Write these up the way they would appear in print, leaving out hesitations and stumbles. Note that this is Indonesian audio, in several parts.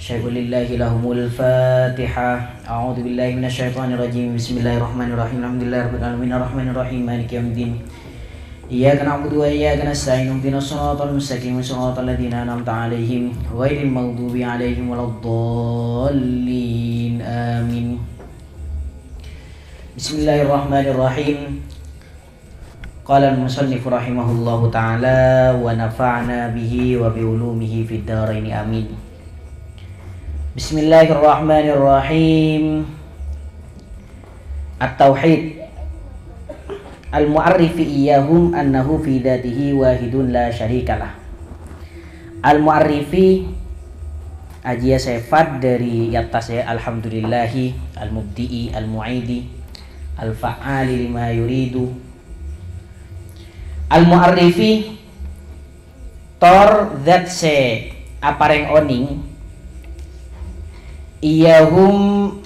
Syaikhullillahi lahumul fatihah. A'udzu billahi minasyaitonir rajim. Bismillahirrahmanirrahim. Alhamdulillahirabbil alamin arrahmanirrahim maliki yaumiddin. Iyyaka na'budu wa iyyaka nasta'in. Ihdinas siratal mustaqim, siratal ladzina an'amta 'alaihim ghairil maghdubi 'alaihim waladdallin. Amin. Bismillahirrahmanirrahim. Qala al-musannif rahimahullahu ta'ala wa nafa'na bihi wa bi ulumihi fid dharain amin. Bismillahirrahmanirrahim. At-tauhid al-mu'arrifi iyyahum annahu fi dzatihi wahidun la syarikalah. Al-mu'arrifi ajia sifat dari atas ya, alhamdulillahi al-mubdi'i al-mu'idi al-fa'ali lima yuridu. Al-mu'arrifi tor that se apareng oning iyahum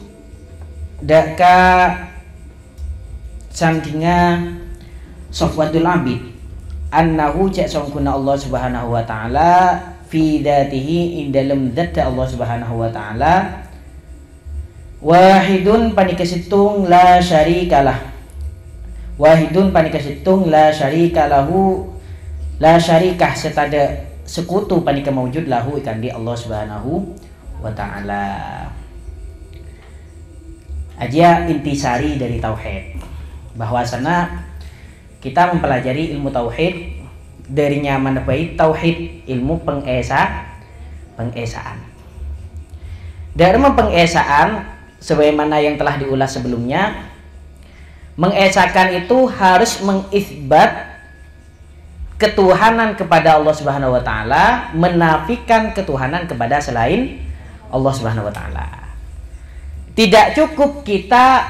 daka sandinga sofwatul abid annahu cek songkuna Allah subhanahu wa ta'ala fi dhatihi indalem dhat Allah subhanahu wa ta'ala wahidun panikasitung la syarikalah. Wahidun panikasitung la syarikalahu, la syarikah setada sekutu panika mawujud lahu ikan di Allah subhanahu wa ta'ala. Aja intisari dari tauhid, bahwasana kita mempelajari ilmu tauhid dari nyaman baik tauhid ilmu pengesaan. Dari pengesaan sebagaimana yang telah diulas sebelumnya, mengesakan itu harus mengisbat ketuhanan kepada Allah Subhanahu wa taala, menafikan ketuhanan kepada selain Allah Subhanahu wa taala. Tidak cukup kita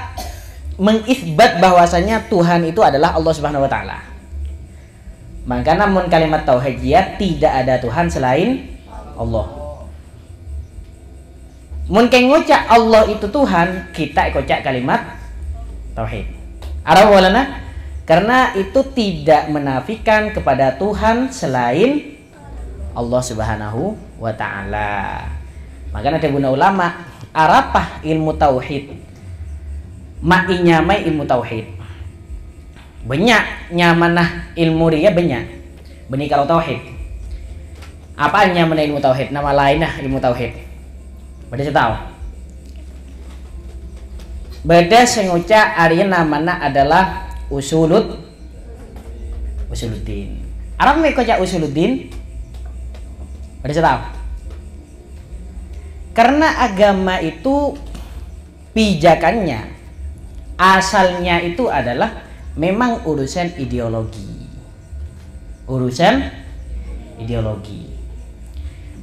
mengisbat bahwasanya Tuhan itu adalah Allah Subhanahu wa taala. Maka namun kalimat tauhidiyah tidak ada Tuhan selain Allah. Mun ngucap Allah itu Tuhan, kita ngucap kalimat tauhid. Arawalana, karena itu tidak menafikan kepada Tuhan selain Allah Subhanahu wa ta'ala. Maka ada guna ulama arapah ilmu tauhid ma'inya mai ilmu tauhid banyak nyamanah ilmu dia banyak benih kalau tauhid apa nyamanah ilmu tauhid nama lainah ilmu tauhid pada saya tahu beda senguca Arya namanya adalah usuluddin. Arab me koca usuluddin. Pada saya tahu. Karena agama itu pijakannya asalnya itu adalah memang urusan ideologi. Urusan ideologi.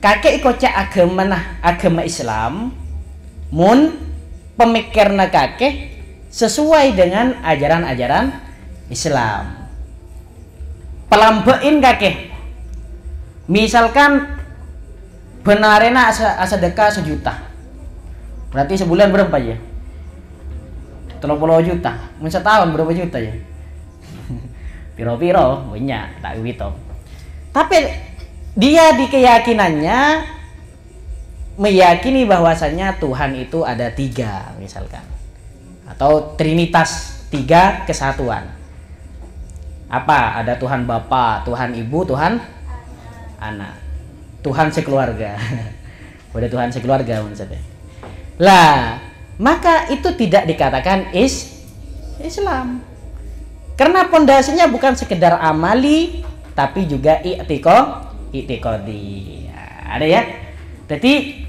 Kakek koca agama Islam mun pemikirna kakek sesuai dengan ajaran-ajaran Islam. Pelambein kakek. Misalkan benarena sedekah 1 juta. Berarti sebulan berapa ya? 30 juta. Mun setahun berapa juta ya? Piro-piro banyak tak gitu. Tapi dia di keyakinannya meyakini bahwasannya Tuhan itu ada 3 misalkan, atau Trinitas 3 kesatuan. Apa? Ada Tuhan Bapa, Tuhan Ibu, Tuhan Anak, Tuhan sekeluarga. Ada Tuhan sekeluarga maksudnya. Lah, maka itu tidak dikatakan Islam. Karena pondasinya bukan sekedar amali, tapi juga i'tiqadi. Ada ya? Jadi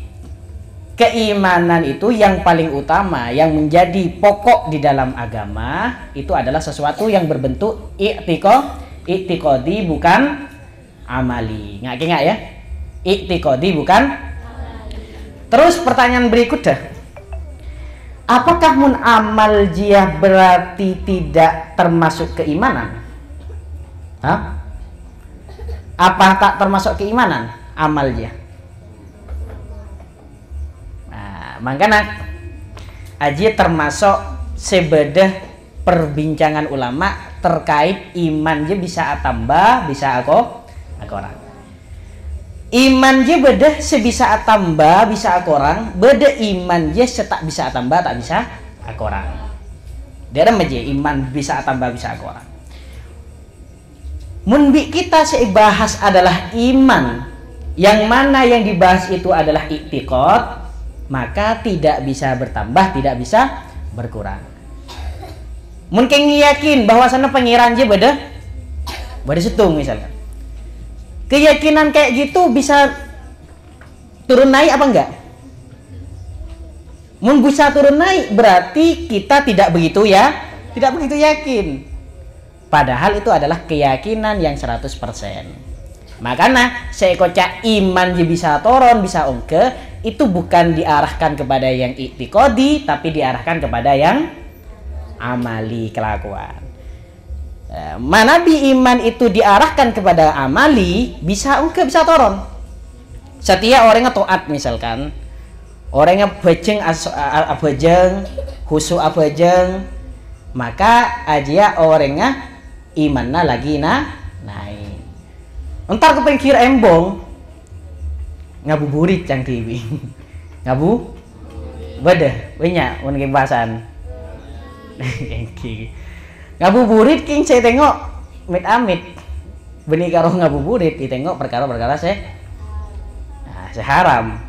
keimanan itu yang paling utama, yang menjadi pokok di dalam agama itu adalah sesuatu yang berbentuk i'tiqadi bukan amali. Nggak ya? I'tiqadi bukan. Terus pertanyaan berikutnya, apakah mun amal jia berarti tidak termasuk keimanan? Hah? Apa tak termasuk keimanan amal jia? Makanya aji termasuk sebedah perbincangan ulama terkait iman je bisa tambah bisa aku orang. iman je beda sebisa tambah bisa akorang, beda iman je setak bisa tambah tak bisa akorang. Dia aja iman bisa tambah bisa akorang. Mun bi kita bahas adalah iman, yang mana yang dibahas itu adalah i'tiqad, maka tidak bisa bertambah, tidak bisa berkurang. Mungkin yakin bahwasannya pengiran je beda setung misalnya. Keyakinan kayak gitu bisa turun naik apa enggak? Mun bisa turun naik berarti kita tidak begitu yakin. Padahal itu adalah keyakinan yang 100%. Makanya saya kocak iman je bisa toron bisa ongke itu bukan diarahkan kepada yang i'tiqadi tapi diarahkan kepada yang amali kelakuan. Mana bi iman itu diarahkan kepada amali bisa ongke bisa toron. Setiap orangnya taat misalkan, orangnya bejeng abejeng, khusyuk abejeng, maka aja orangnya imannya lagi naik. Entar kepengkir embong ngabuburit yang TV. Ngabu beda banyak mungkin bahasan. Ngabuburit king saya tengok amit benih karo ngabuburit ditengok perkara-perkara saya haram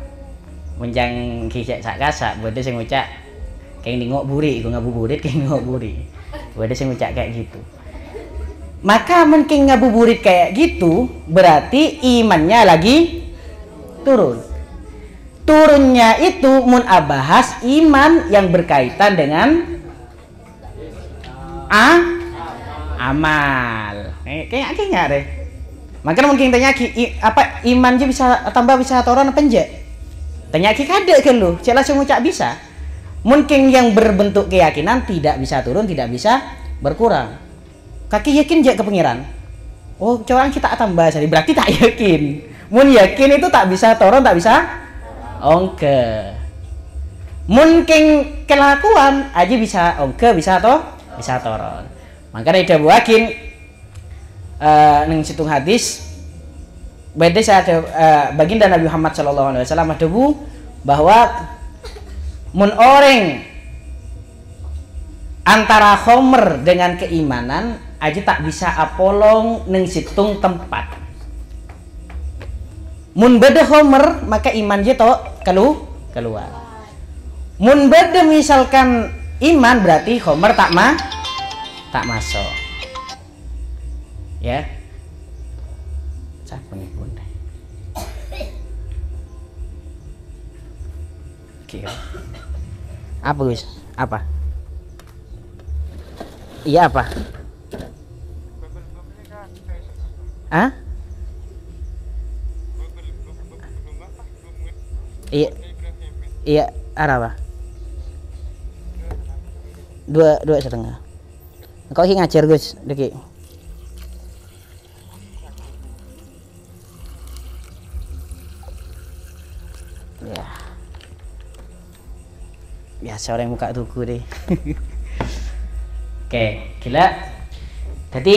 menjang kisah sak beda saya ngucak kayak nengok buri iku ngabuburit kayak nengok buri beda saya ngucak kayak gitu. Maka mungkin ngabuburit kayak gitu berarti imannya lagi turunnya itu mun abahas iman yang berkaitan dengan amal. Kayaknya deh. Makanya mungkin tanya apa iman je bisa tambah bisa toron apa enggak? Tanya ki kade kan lu, cek langsung ngucap bisa. Mungkin yang berbentuk keyakinan tidak bisa turun, tidak bisa berkurang. Kaki yakin je ke pengiran. Oh, coba kita tambah jadi berarti tak yakin. Mun yakin itu tak bisa toron, tak bisa ongke. Mungkin kelakuan aja bisa ongke, bisa toron. Makanya dia buakin neng situng hadis beda saya baginda Nabi Muhammad SAW ada bahwa mun orang antara khomer dengan keimanan aja tak bisa apolong neng situng tempat. Mun beda khomer maka iman je to keluar. Mun beda misalkan iman berarti khomer tak masuk. Ya. Siapa nih bunda? Oke. Apa Gus? Apa? Iya apa? Ah? Iya apa? 2,5. Kau ngajar Gus, Deki. Ya. Biasa orang muka tuku deh. Oke, gila. Jadi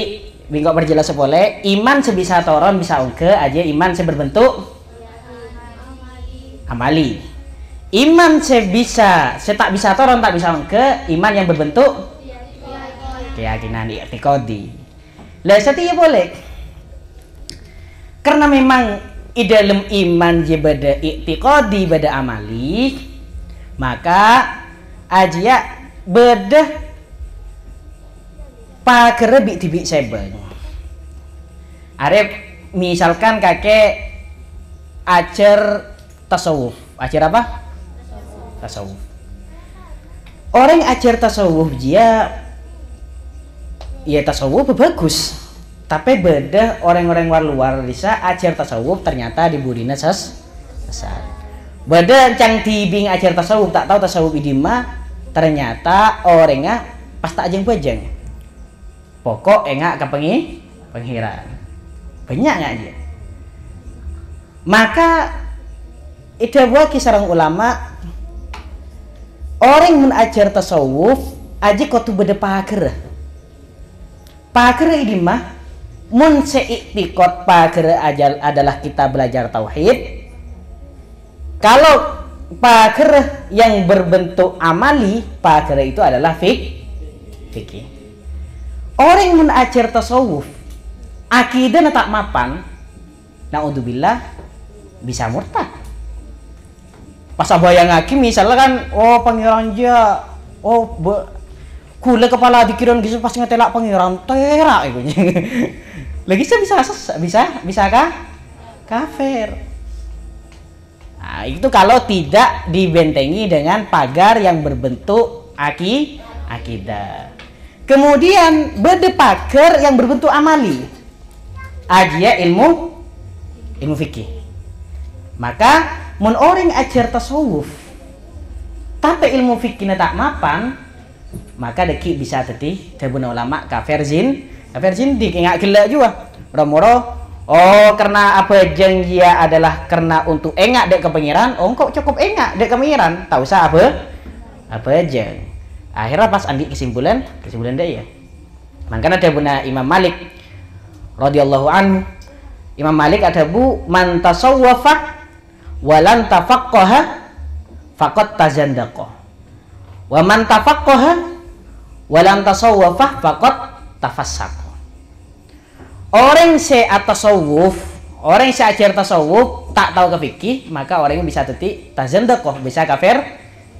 bingkok berjelas boleh. Iman sebisa toron bisa ongke aja iman seberbentuk amali. Iman setak bisa toron tak bisa ongke iman yang berbentuk keyakinan i'tiqadi. Lah setiap boleh. Karena memang dalam iman je beda i'tiqadi beda amali, maka aja beda pakere bik sebeng. Arep misalkan kakek ajar tasawuf. Ajar apa? Tasawuf. Orang ajar tasawuf dia ya tasawuf bagus, tapi beda orang-orang luar bisa ajar tasawuf ternyata di budina sesat. Beda cang tibing ajar tasawuf tak tahu tasawuf idima ternyata orangnya pas tak ajeng bajeng. Pokok enggak penghiran. Banyak nggak dia? Maka itu buat kisah ulama orang mun ajar tasawuf aja kau tu beda paker ini mah mun seiktikot pager ajal adalah kita belajar tauhid. Kalau pager yang berbentuk amali, pager itu adalah fikih. Orang mun ajar tasawuf akidah tak mapan, naudzubillah bisa murtad. Pas abaya ngaki misalnya kan, oh pangeran ja, oh kula kepala dikiron gitu pas ngetelak pangeran terak itu. Lagi bisa kah? Kafir. Nah, itu kalau tidak dibentengi dengan pagar yang berbentuk akidah. Kemudian beda pagar yang berbentuk amali. Aja ilmu fikih. Maka mun orang ajar tasawuf tapi ilmu fikihnya tak mapan, maka deki bisa tadi tabuna ulama kafir zindik enggak gila juga. Moro-moro karena apa jeng dia adalah karena untuk engak dek ke pangeran, kok cukup engak dek ke pangeran, tak usah apa jeng. Akhirnya pas andi kesimpulan dia ya. Makanya tabuna Imam Malik radhiyallahu anhu. Imam Malik ada bu man tasawwafa walan tafaqqaha faqad tazandaqa. Wa man tafaqqaha walan tasawwafa faqad tafassaqa. Orang tasawuf, orang ajar tasawuf tak tahu ke fikih, maka orang yang bisa teti tazandaqa, bisa kafir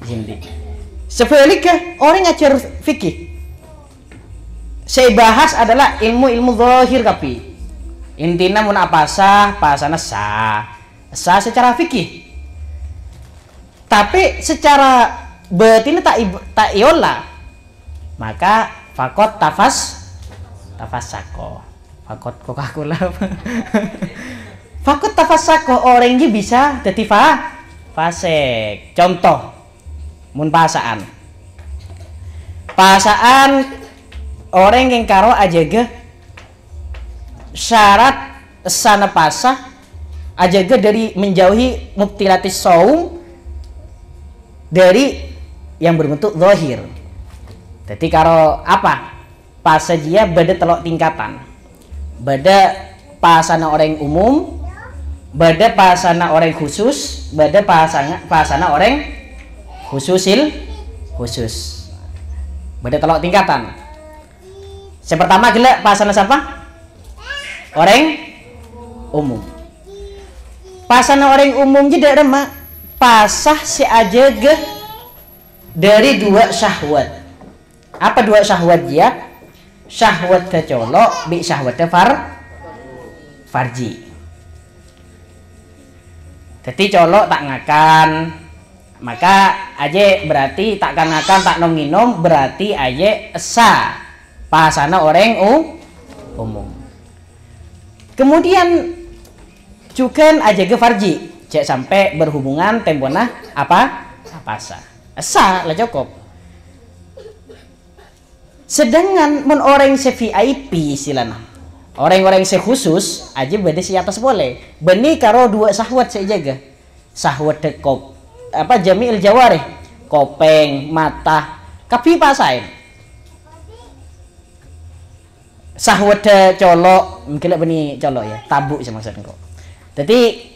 zindik. Sebaliknya orang ajar fikih, saya bahas adalah ilmu zahir kapi. Intinya mun apa sah, pasana sah secara fikih. Tapi secara batin tak iola. Maka fakot tafasako. Fakot Coca-Cola. Fakot tafasako orang ini bisa jadi fasek. Contoh mun pasaan orang yang karo aja ge syarat sana pasah aja ge dari menjauhi mubtilatis saum dari yang berbentuk zahir. Jadi karo apa pasah dia beda telok tingkatan, beda pasana orang umum, beda pasana orang khusus, beda pasana orang khusus. Beda telok tingkatan. Yang pertama gila pasana siapa? Orang umum. Pasana orang umum jadi ada pasah si aja ge dari dua syahwat. Apa dua syahwat dia? Syahwat kecolok, bi syahwat farji. Jadi colok tak ngakan, maka aja berarti takkan ngakan tak nom berarti aja esa pasana orang umum. Kemudian juga aja ke farji, cek sampai berhubungan tempona apa esa lah cukup. Sedangkan men orang se VIP istilahnya, orang-orang se khusus aja beda si atas boleh. Beni karo dua syahwat saya jaga, syahwat dekop apa jami'il jawarih, kopeng, mata, kapi pasain. Syahwat colok, mungkin beni colok ya, tabuk sih maksudnya kok. Jadi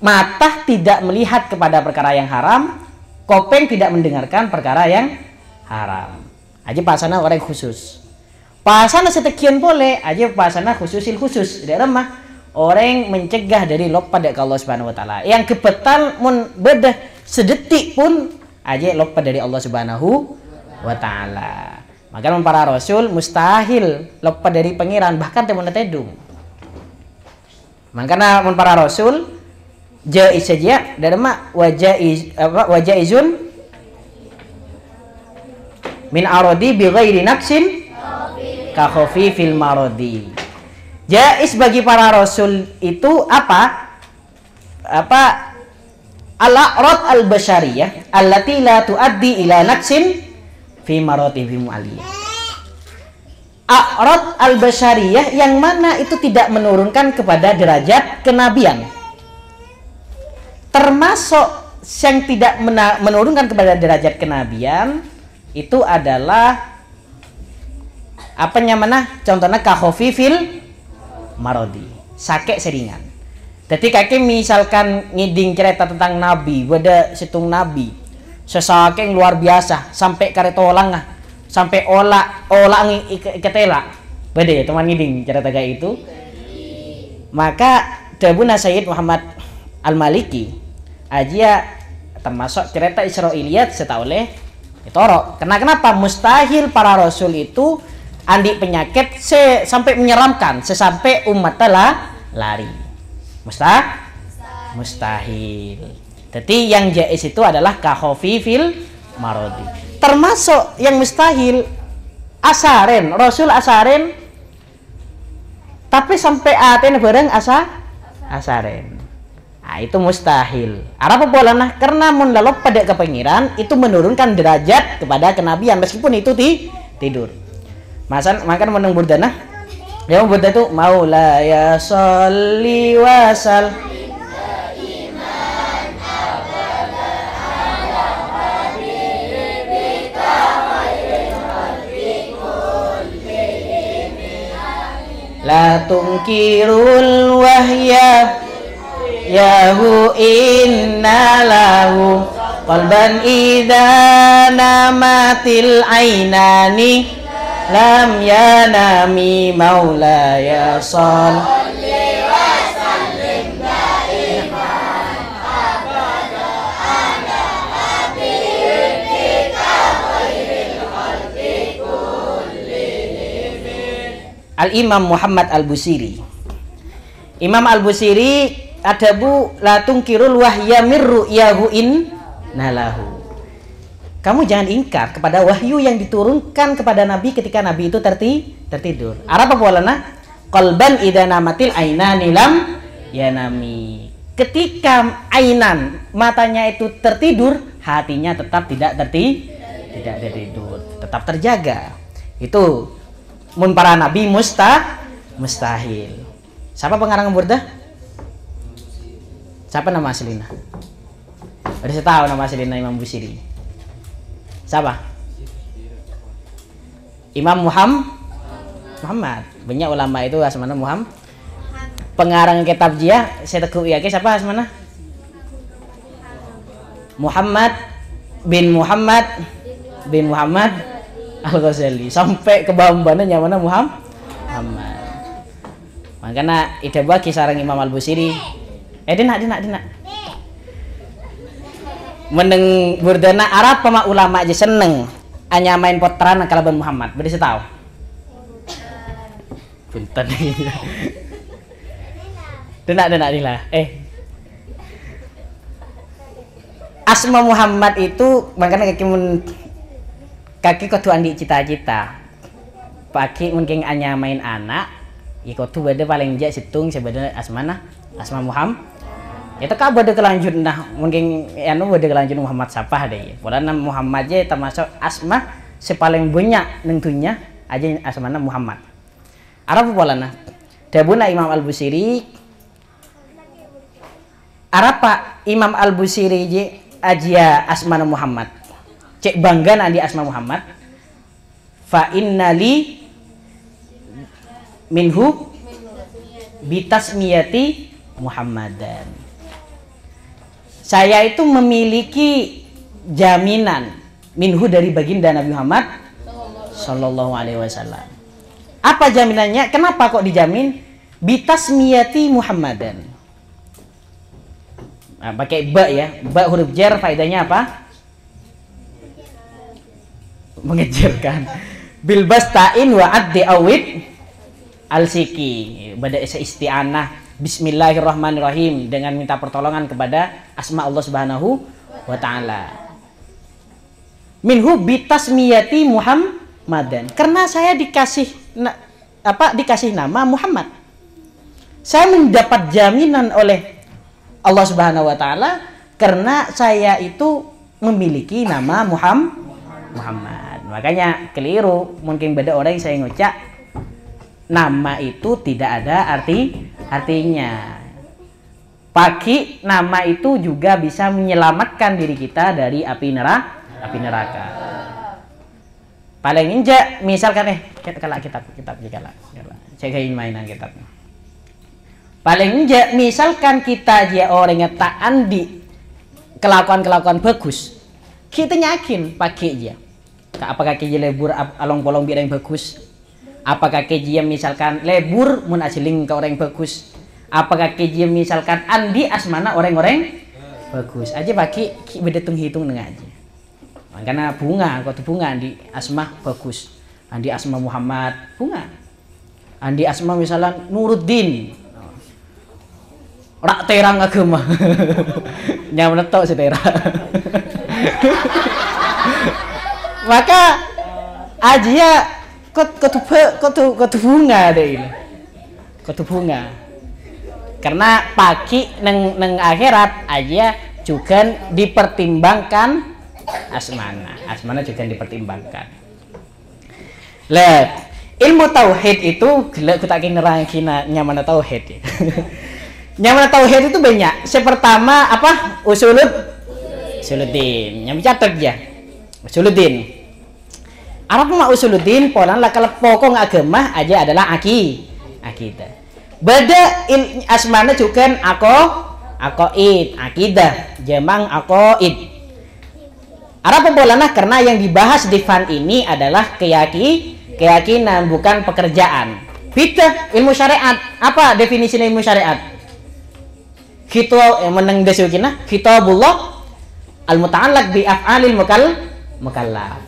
mata tidak melihat kepada perkara yang haram, kopeng tidak mendengarkan perkara yang haram. Aja pasana orang khusus. Pasana setekian boleh, aja pasana khususil khusus. Tidak remah. Orang mencegah dari lopa dari Allah Subhanahu wa taala. Yang kebetal mun bedah sedetik pun aja lopa dari Allah Subhanahu wa taala. Maka para rasul mustahil lopa dari pangeran bahkan temun tedung. Makanya mun para rasul jaiz saja dari mak wajaizun min arodi bi ghairi naqsin ka khafifil marodi. Jaiz bagi para rasul itu apa al-a'rad al-basyariyah allati la tuaddi ila naqsin fi maratibi mu'aliyah. A'rad al-basyariyah yang mana itu tidak menurunkan kepada derajat kenabian. Termasuk yang tidak menurunkan kepada derajat kenabian itu adalah Apanya mana? Contohnya kahofifil marodi, sakit seringan. Jadi kaki misalkan ngiding cerita tentang Nabi, wada situng Nabi, sesakit yang luar biasa, sampai karetolang sampai olah ketela, beda ya teman ngiding cerita kayak itu. Maka Dabuna Sayyid Muhammad Al-Maliki aja termasuk cerita Israiliyat seta oleh Torok. Kenapa? Mustahil para rasul itu andi penyakit sampai menyeramkan, sesampai umat telah lari. Mustahil. Jadi yang jaiz itu adalah kahofifil marodi. Termasuk yang mustahil asaren, rasul asaren tapi sampai aten bareng asaren. Nah, itu mustahil. Apa bolana? Karena mun lalop pada kepengiran itu menurunkan derajat kepada kenabian meskipun itu tidur. Makan meneng burdana. Ya burda itu maula ya sholli wasal. La tungkirul wahya yahu inna lahu qalban idza namatil ainani lam yanami maulaya sholli wa sallim daiman abada ala habibika khairil khalqi kullihim. Al-Imam Muhammad Al-Busiri. Imam Al-Busiri ada la tungkirul wahya mirru yahu in nalahu. Kamu jangan ingkar kepada wahyu yang diturunkan kepada Nabi ketika Nabi itu tertidur. Apa bolana? Qalban idza namatil ainani lam yanami. Ketika ainan matanya itu tertidur, hatinya tetap tidak tertidur, tetap terjaga. Itu mun para nabi mustahil. Siapa pengarang burda? Siapa nama aslinya? Udah saya tahu nama aslinya Imam Busiri. Siapa? Imam Muhammad. Banyak ulama itu asmana Muhammad. Pengarang kitab dia saya teguh ya siapa asmana? Muhammad bin Muhammad Al-Ghazali. Sampai ke bambannya mana Muhammad. Makanya itu bagi sarang Imam Al-Busiri. Dina. Meneng burdana Arab pama ulama aja seneng hanya main potran kalaban Muhammad. Beri saya tahu. Punten. Dina. Asma Muhammad itu makanya kaki kudu andi cita-cita. Pagi mungkin hanya main anak, ikutu beda paling jak situng sebenarnya asma Muhammad. Itu kan beda kelanjut mungkin beda kelanjut Muhammad siapa deh. Padahal Muhammad aja termasuk asma sepaling banyak nentunya aja asmana Muhammad. Arab polana. Dabuna Imam Al-Busiri. Arapa Imam Al-Busiri aja asmana Muhammad. Cek bangga andi asma Muhammad. Fa innali minhu bitasmiyati Muhammadan. Saya itu memiliki jaminan minhu dari baginda Nabi Muhammad Sallallahu Alaihi Wasallam. Apa jaminannya? Kenapa kok dijamin? Bitasmiyati Muhammadan. Nah, pakai ba ya, ba huruf jar, faedahnya apa? Mengejarkan. Bilbastain wa addi awid al-siki. Bada isti'anah. Bismillahirrahmanirrahim, dengan minta pertolongan kepada asma Allah Subhanahu wa taala. Minhu bitasmiyati Muhammadan. Karena saya dikasih nama Muhammad. Saya mendapat jaminan oleh Allah Subhanahu wa taala karena saya itu memiliki nama Muhammad. Makanya keliru mungkin beda orang yang saya ngucap nama itu tidak ada artinya. Pagi nama itu juga bisa menyelamatkan diri kita dari api neraka. Paling injak misalkan Kalak kitab kalak. Saya kayak mainan kitab. Paling enggak misalkan kita aja orang yang taat di kelakuan bagus, kita yakin pakai dia. Apakah kita lebur along bolong biar yang bagus? Apakah kita misalkan lebur mun asling ke orang bagus? Apakah kita misalkan andi asmana orang-orang bagus? Aja pakai beda hitung dengan aja. Karena bunga, kau bunga andi asma bagus. Andi asma Muhammad bunga. Andi asma misalnya Nuruddin. Rak terang agama. Yang menetok setera. Maka aja kau bunga deh ini. Kau bunga. Karena pagi neng akhirat aja juga dipertimbangkan asmana juga dipertimbangkan. Lihat ilmu tauhid itu gila kita nerangin nyaman tauhid. Nyaman tauhid itu banyak. Pertama apa? Usuluddin. Yang catat ya. Usuluddin. Arab mah usuluddin polan lah kalau pokok agama aja adalah akidah. Beda asmana juga aqaid, akidah, jemang aqaid. Arab polana karena yang dibahas di fan ini adalah keyakinan bukan pekerjaan. Beda ilmu syariat. Apa definisi ilmu syariat? Kita meneng desukina kitabullah al-muta'allaq bi af'alil mukallaf.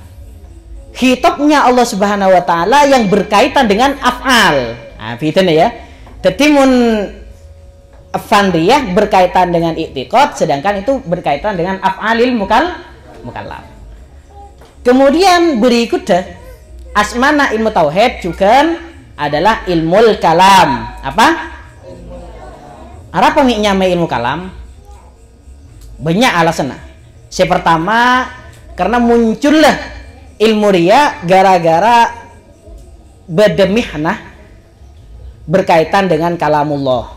Kitabnya Allah Subhanahu wa taala yang berkaitan dengan af'al. Nah, beda ya. Dadi mun afandiyah berkaitan dengan i'tiqad sedangkan itu berkaitan dengan af'alil mukallaf. Kemudian berikutnya asmana ilmu tauhid juga adalah ilmul kalam. Apa? Apa pengiknya ilmu kalam? Banyak alasan. Yang pertama karena muncullah ilmu ria gara-gara bedemihnah berkaitan dengan kalamullah.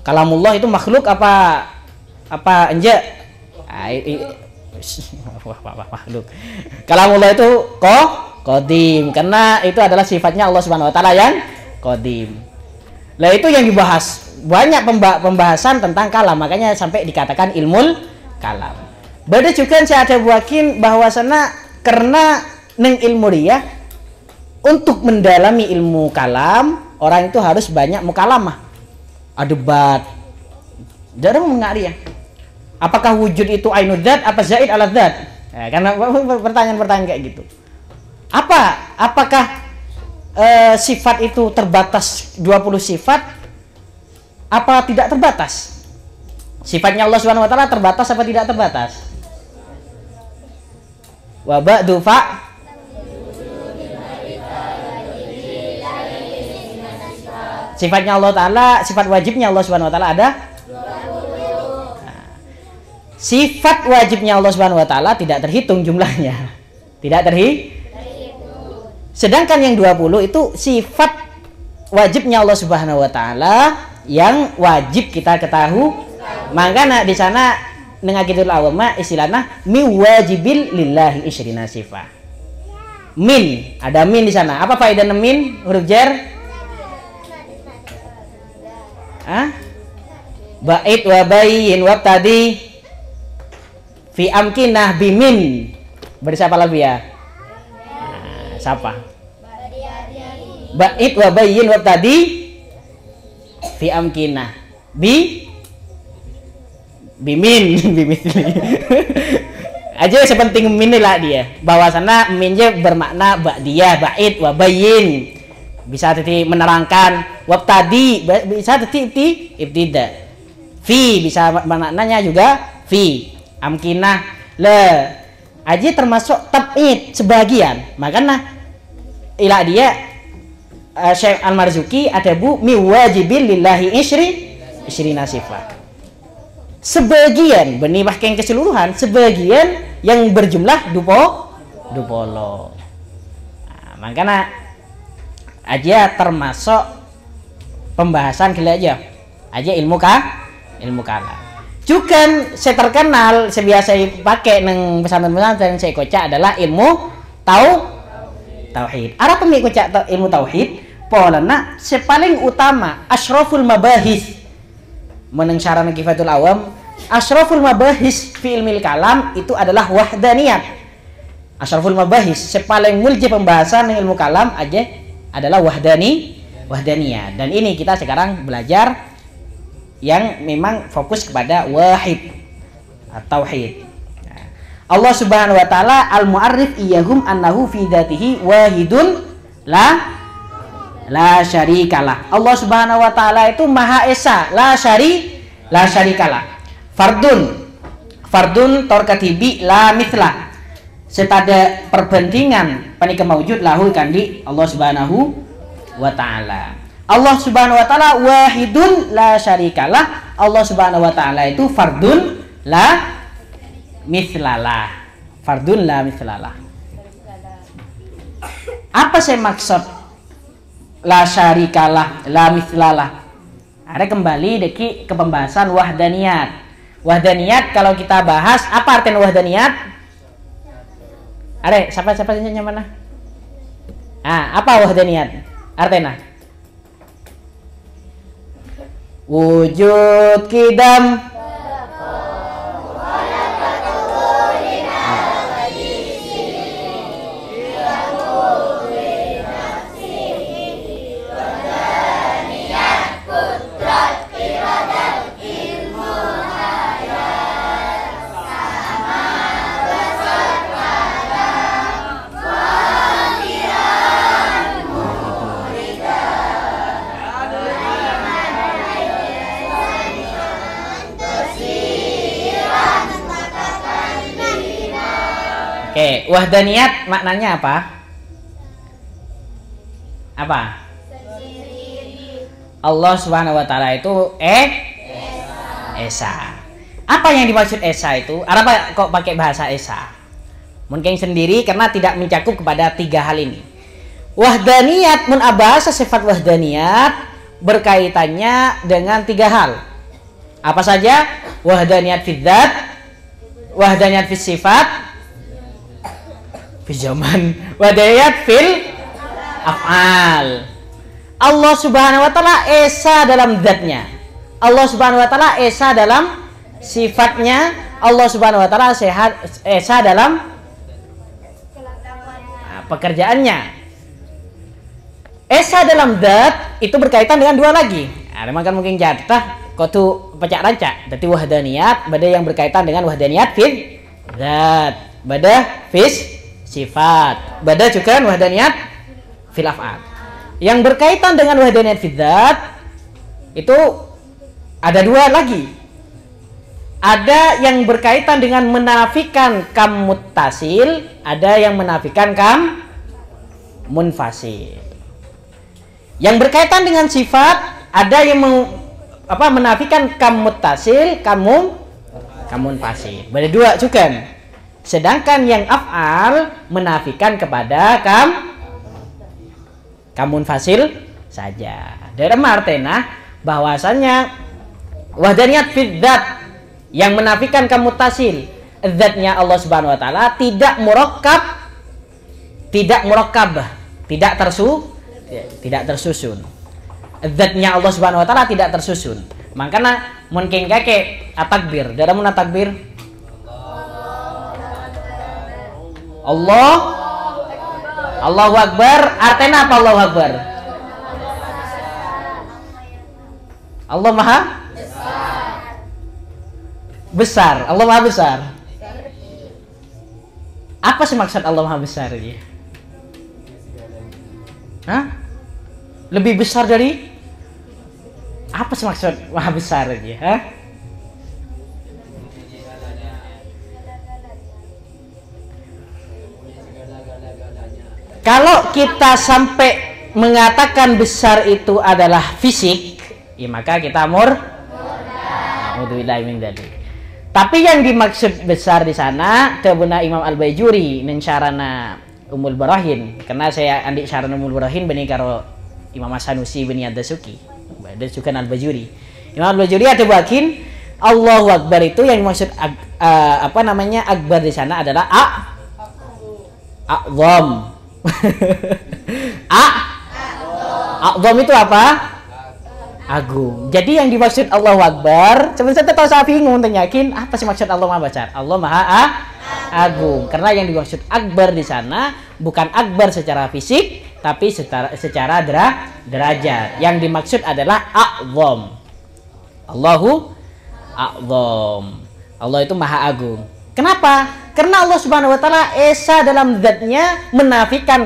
Kalamullah itu makhluk apa enggak? Makhluk. Kalamullah itu qadim karena itu adalah sifatnya Allah Subhanahu wa taala yang qadim. Lah itu yang dibahas. Banyak pembahasan tentang kalam, makanya sampai dikatakan ilmul kalam. Beda juga saya ada buakin bahwasana karena neng ilmu dia untuk mendalami ilmu kalam orang itu harus banyak mukalamah, debat. Jarang mengerti ya. Apakah wujud itu ainul dzat apa zaid ala dzat? Ya, karena pertanyaan-pertanyaan kayak gitu. Apakah sifat itu terbatas 20 sifat? Apa tidak terbatas? Sifatnya Allah Subhanahu wa taala terbatas apa tidak terbatas? Wa ba'du fa sifatnya Allah taala, sifat wajibnya Allah Subhanahu wa taala ada 20. Nah, sifat wajibnya Allah Subhanahu wa taala tidak terhitung jumlahnya. Tidak terhitung. Sedangkan yang 20 itu sifat wajibnya Allah Subhanahu wa taala yang wajib kita ketahui. Makanya di sana nengakitul awama istilahnya mi wajibil lillahi isyrina sifat. Min, ada min di sana. Apa faedah min? Huruf jar? Bait wa bayyin wa tadi fi amkinah bimin. Bersiapa lagi ya? Nah, siapa? Bait wa bayyin wa tadi fi amkinah bimin aja sepenting min lah dia bahwasana minnya bermakna ba'diyah bait wa bayyin bisa tadi menerangkan wab tadi bisa tadi ibtida fi bisa maknanya juga fi amkinah le aja termasuk tab'id sebagian makanya ilah dia Syekh Al-Marzuki ada bu mi wajibil lillahi isyrina sifat. Sebagian benih bahkan keseluruhan, sebagian yang berjumlah 20. Nah, makanya aja termasuk pembahasan gila aja ilmu kalam. Juga saya terkenal sebiasa pakai neng pesantren-pesantren saya kocak adalah ilmu tauhid. Ada pemik kocak ilmu tauhid, polana sepaling utama asyraful mabahis. Meneng syarana kifatul awam, asyraful mabahis fi ilmil kalam itu adalah wahdaniyat. Asyraful mabahis sepaling mulji pembahasan ilmu kalam aja adalah wahdaniyat. Dan ini kita sekarang belajar yang memang fokus kepada wahid atau tauhid. Allah Subhanahu wa taala al-mu'arrif iyahum annahu fi dzatihi wahidun la syarikalah. Allah Subhanahu wa taala itu Maha Esa, la syarikalah. Fardun torkatibi la mithla. Setada perbandingan panika maujud lahu kandi Allah Subhanahu wa taala. Allah Subhanahu wa taala wahidun la syarikalah. Allah Subhanahu wa taala itu fardun la mithlalah. Fardun la mithlalah. Apa sih maksud la syarikalah, la mithlalah? Ada kembali deki ke pembahasan wahdaniyat. Wahdaniyat kalau kita bahas apa artinya wahdaniyat? Ada siapa yang mana? Apa wahdaniyat? Artinya wujud kidam wahdaniyat maknanya apa? Apa? Allah Subhanahu wa taala itu Esa. Apa yang dimaksud Esa itu? Apa kok pakai bahasa Esa? Mungkin sendiri karena tidak mencakup kepada tiga hal ini. Wahdaniyat mun bahasa sifat wahdaniyat berkaitannya dengan tiga hal. Apa saja? Wahdaniyat fil dzat, wahdaniyat fil sifat, zaman wadayat fil af'al. Allah Subhanahu wa taala esa dalam zatnya. Allah Subhanahu wa taala esa dalam sifatnya. Allah Subhanahu wa taala esa dalam pekerjaannya. Esa dalam zat itu berkaitan dengan dua lagi. Ada makan mungkin jatah kotu pecah rancak. Berarti wahdaniyat bada yang berkaitan dengan wahdaniyat fil zat, bada fis sifat, bada juga wahdaniyat fil af'al. Yang berkaitan dengan wahdaniyat fil dzat itu ada dua lagi. Ada yang berkaitan dengan menafikan kam muttasil, ada yang menafikan kam munfasil. Yang berkaitan dengan sifat ada yang menafikan kam muttasil, kam munfasil. Bada dua juga. Sedangkan yang af'al menafikan kepada kamun fasil saja. Dalam artinya bahwasannya wahdaniyat fil dzat yang menafikan kamutasil, zatnya Allah Subhanahu wa taala tidak murakkab, tidak tersusun. Zatnya Allah Subhanahu wa taala tidak tersusun. Makanya mungkin kakek atakbir, dalam takbir Allahu Akbar, artinya apa Allahu Akbar? Allah Maha besar. Allah Maha besar. Apa sih maksud Allah Maha besar ini? Lebih besar dari apa sih maksud Maha besar ini? Kalau kita sampai mengatakan besar itu adalah fisik, ya maka kita Tapi yang dimaksud besar di sana tabuna Imam Al-Bajuri nen syarana Ummul Barahin, karena saya andik syarana Ummul Barahin bani karo Imam Sanusi bani Ad-Dasuki, Dasukan Al-Bajuri. Imam Al-Bajuri ada bakin Allahu Akbar itu yang dimaksud akbar di sana adalah a'zam. A'zam itu apa? Agung. Jadi yang dimaksud Allahu Akbar, sebenarnya tahu saya bingung yakin apa sih maksud Allah Maha Besar? Allah Maha Agung. Karena yang dimaksud akbar di sana bukan akbar secara fisik, tapi secara derajat. Yang dimaksud adalah a'zam. Allahu a'zam. Allah itu Maha Agung. Kenapa? Karena Allah Subhanahu wa taala esa dalam zatnya menafikan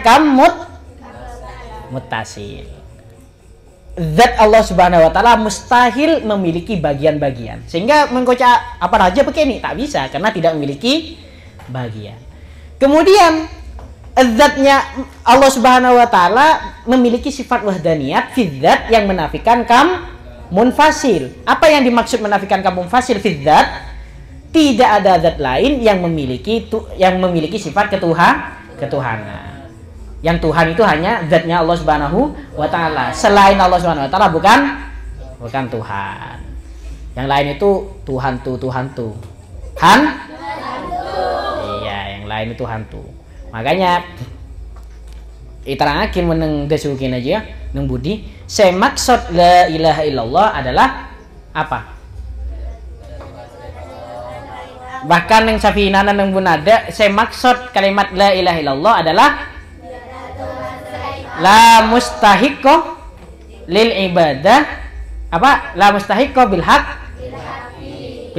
mutasil. Zat Allah Subhanahu wa taala mustahil memiliki bagian-bagian. Sehingga mengkocak apa raja begini tak bisa karena tidak memiliki bagian. Kemudian zatnya Allah Subhanahu wa taala memiliki sifat wahdaniyat fi dzat yang menafikan munfasil. Apa yang dimaksud menafikan munfasil fi dzat? Tidak ada zat lain yang memiliki sifat ketuhanan. Yang Tuhan itu hanya zatnya Allah Subhanahu wa taala. Selain Allah Subhanahu wa taala bukan Tuhan. Yang lain itu Tuhan. Iya, yang lain itu hantu. Makanya iterangake meneng desukin aja neng budi. Semaksud la ilaha illallah adalah apa? Bahkan yang safinana neng bunada semaksud kalimat la ilaha illallah adalah la mustahiqqo lil ibadah apa? La mustahiqqo bil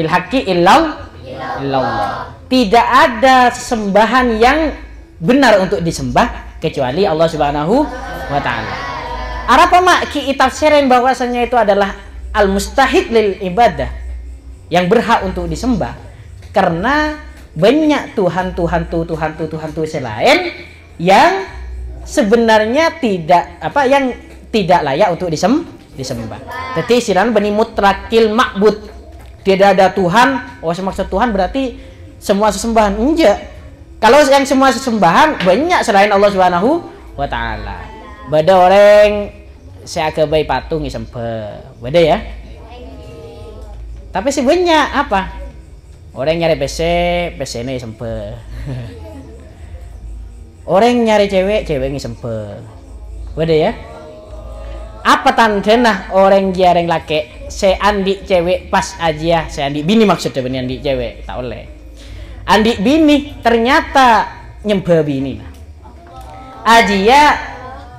haqqi illallah. Tidak ada sesembahan yang benar untuk disembah kecuali Allah Subhanahu wa taala. Apa mak ki tafsirin bahwasanya itu adalah al mustahiq lil ibadah, yang berhak untuk disembah, karena banyak Tuhan selain yang sebenarnya yang tidak layak untuk disembah. Jadi istilahnya bani mutlaqil ma'bud. Tidak ada Tuhan. Maksud Tuhan berarti semua sesembahan. Enggak. Kalau yang semua sesembahan banyak selain Allah Subhanahu wa taala. Beda orang saya kebai patung disembah. Beda ya. Tapi sebenarnya apa? Orang nyari PC ini disembah. Orang nyari cewek ngisempel. Beda ya? Apa tandanya orang jarang laki seandi cewek pas aja, seandi bini maksudnya benih andi cewek tak oleh. Andi bini ternyata nyembah bini. Ajia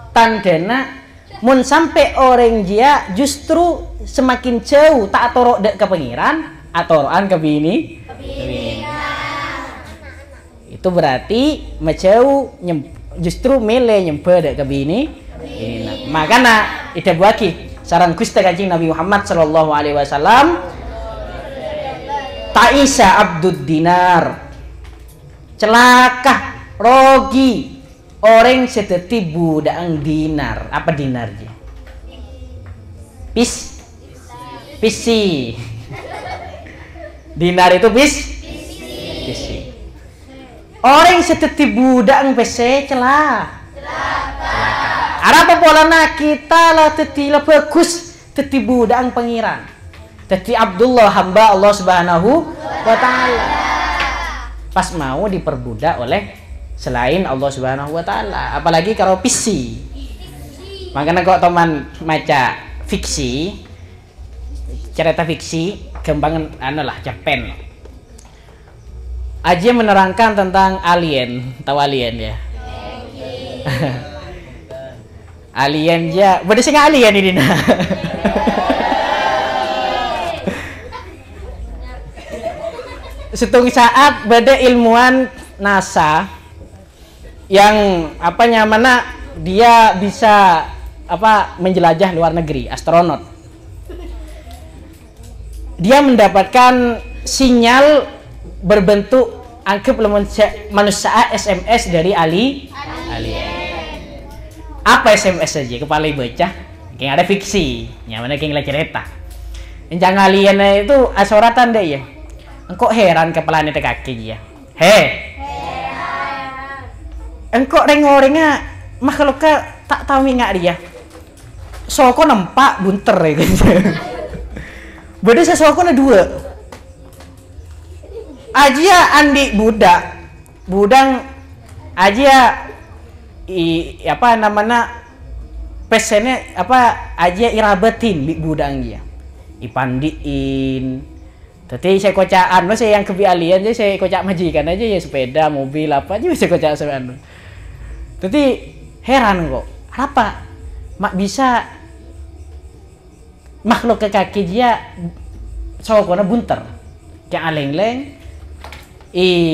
tandanya mun sampai orang dia justru semakin jauh tak torok dek ke pengiran atoroan ke bini. Itu berarti menjauh justru mele nyembah dek ke bini. Makanya itu buaki saran Gusti Kanjeng Nabi Muhammad sallallahu alaihi wasallam Ta'isa abdud dinar, celaka rogi orang seteti budang dinar. Apa dinar je? Pisi. Dinar itu pisi. Orang seteti budang PC celaka. Apa polana kita lah teti lah bagus teti budang pengiran. Teti Abdullah hamba Allah Subhanahu wa taala. Pas mau diperbudak oleh selain Allah Subhanahu wa taala, apalagi kalau PC. Makanya kok teman maca fiksi, cerita fiksi, kembangan analah Japan. Aja menerangkan tentang alien, tahu alien ya? Alien ya, berdasarkan alien ini nah. Setung saat pada ilmuwan NASA yang mana dia bisa menjelajah luar negeri, astronot. Dia mendapatkan sinyal berbentuk anggap manusia SMS dari alien. Apa SMS aja kepala baca kayak ada fiksi yang mana kayak cerita jangan alien itu asoratan deh ya. Engkau heran kepala nete kaki ya engkau reng-orengnya makhluk tak tahu nggak dia soko nampak bunter ya gitu. Beda sesoko na dua aja andi budang aja apa namanya pesennya apa aja irabatin bi budang dia ipandiin. Tapi saya kocaan masih yang kebialian aja saya kocak majikan aja ya sepeda mobil apa aja bisa kocak sebenarnya. Tapi heran kok apa mak bisa makhluk ke kaki dia sokona bunter kayak aleng-leng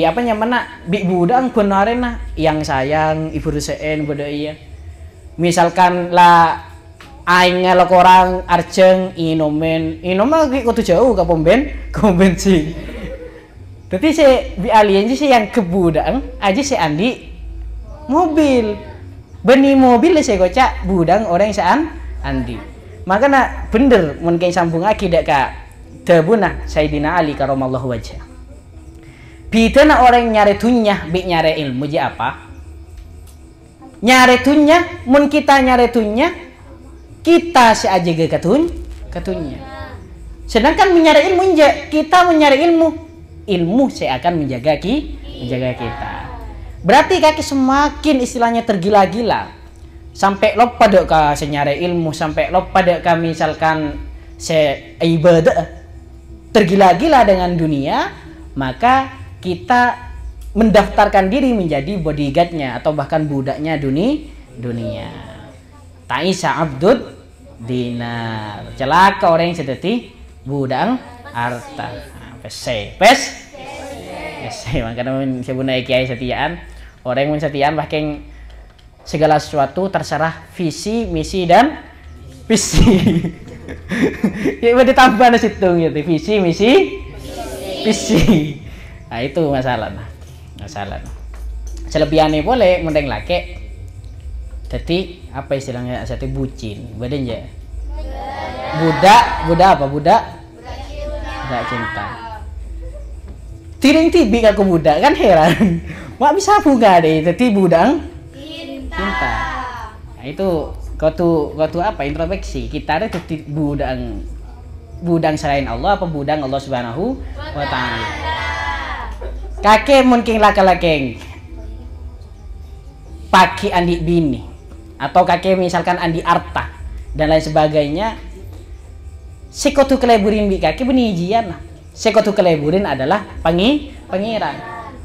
apa nyamana bi budang benarena yang sayang ibu ruseen bodo iya misalkan lah aing ngelok orang arjeng inomen lagi kudu jauh ke pom bensin. Tapi saya bi alien sih yang kebudang aja saya andi mobil beni mobil saya kocak budang orang yang andi. Makanya bener mungkin sambung akidah ka tebuna Sayyidina Ali karamallahu wajah. Bidana orang nyari dunya bi nyari ilmu je apa? Nyari dunya mun kita nyari dunya kita seaja ke ketunya. Sedangkan mencari ilmu kita mencari ilmu saya akan menjaga kita. Berarti kaki semakin istilahnya tergila-gila sampai lo pada ka senyari ilmu sampai lo pada ka misalkan se ibadah tergila-gila dengan dunia, maka kita mendaftarkan diri menjadi bodyguardnya atau bahkan budaknya dunia. Taisa abdud dinar. Celaka orang yang sedeti budang harta. Pes. Makanya sebuna kiai setiaan. Orang yang setiaan bahkan segala sesuatu terserah visi, misi dan visi. Ya ditambah di situ gitu. Visi, misi, visi. Nah itu masalah. Selebihannya boleh mendeng laki. Jadi apa istilahnya satu bucin, badan ya. Budak apa budak cinta. Tiring tibi aku budak kan heran. Mak bisa buka deh, jadi budang cinta. Nah itu kau tuh apa introspeksi kita ada jadi budang selain Allah apa budang Allah Subhanahu wa taala. Kakek mungkin laki-laki paki andi bini atau kakek misalkan andi arta dan lain sebagainya. Sekotu keleburin bi kakek benijian. Sekotu keleburin adalah pangeran.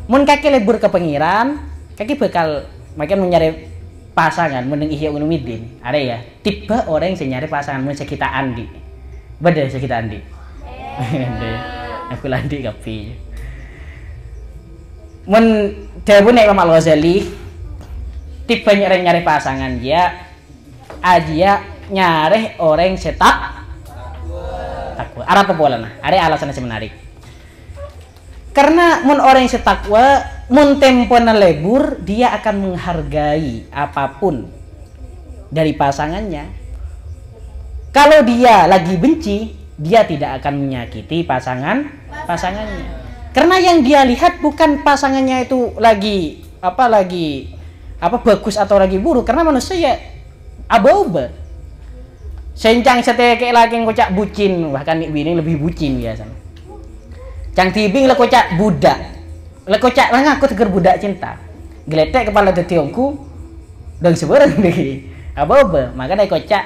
Mun kakek lebur ke pangeran, kakek bakal makin mencari pasangan mending Ihya Ulumuddin. Ada ya, tipe orang yang nyari pasangan mun kita andi. Beda kita andi. Aku landi kapi. Mun dawuh Imam Al-Ghazali tipe nyari pasangan dia aja nyari orang setak takwa. Apa bolana? Ada alasan yang menarik. Karena mun orang yang setakwa mun tempona lebur dia akan menghargai apapun dari pasangannya. Kalau dia lagi benci, dia tidak akan menyakiti pasangannya. Karena yang dia lihat bukan pasangannya itu lagi bagus atau lagi buruk, karena manusia ya aba-aba. Sencang seteke lagi ngocak bucin, bahkan bini lebih bucin biasanya. Cang tibing le kocak budak. Le kocak lah ngaku teger budak cinta. Geletek kepala detiongku dan seberang deh. Aba-aba, makanya kocak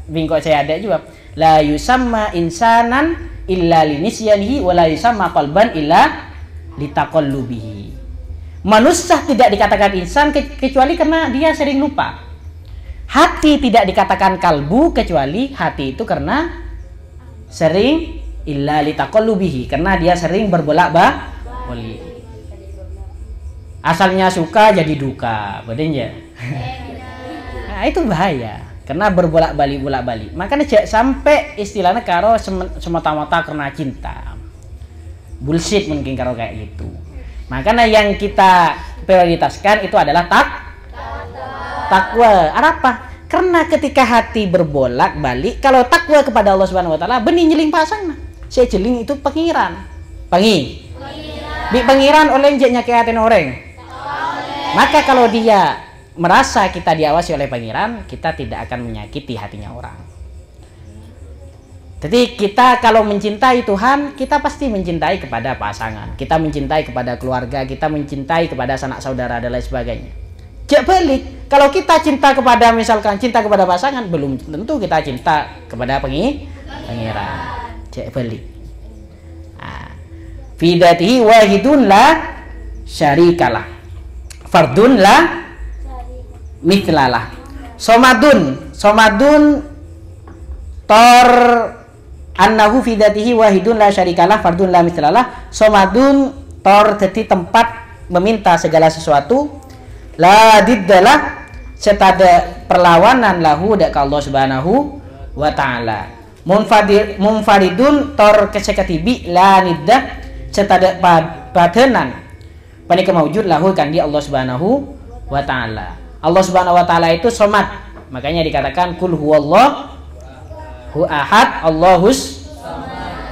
bingkok saya ada juga. La yusamma insanan illa linisyanihi wa la yusamma qalban illa litaqallubihi. Manusia tidak dikatakan insan kecuali karena dia sering lupa. Hati tidak dikatakan kalbu kecuali hati itu karena sering illa litaqallubihi, karena dia sering berbolak-balik. Asalnya suka jadi duka, betul ya? Nah, itu bahaya. Karena berbolak-balik. Makanya sampai istilahnya karo semata-mata karena cinta. Bullshit mungkin karo kayak gitu. Makanya yang kita prioritaskan itu adalah takwa. Apa? Karena ketika hati berbolak-balik, kalau takwa kepada Allah Subhanahu wa taala benih nyeling pasang. Saya jeling itu pengiran. Di pengiran oleh njeknya kehatin orang. Maka kalau dia merasa kita diawasi oleh pangeran, kita tidak akan menyakiti hatinya orang. Jadi kita kalau mencintai Tuhan, kita pasti mencintai kepada pasangan, kita mencintai kepada keluarga, kita mencintai kepada sanak saudara dan lain sebagainya. Jak balik, Kalau kita cinta kepada misalkan cinta kepada pasangan, belum tentu kita cinta kepada pangeran. Cek balik. Fi dzatihi wahidun la syarikalah. Fardun la mithlalah. Somadun tor annahu fi dzatihi wahidun la syarikalah fardun la mithlalah. Somadun tor dadi tempat meminta segala sesuatu, la diddalah setada perlawanan lahu dak Allah Subhanahu wa taala. Munfaridun tor kesekatibi la niddah setada padenan panika maujud lahu kan di Allah Subhanahu wa taala. Allah Subhanahu wa taala itu somad. Makanya dikatakan kul huwallahu ahad, Allahus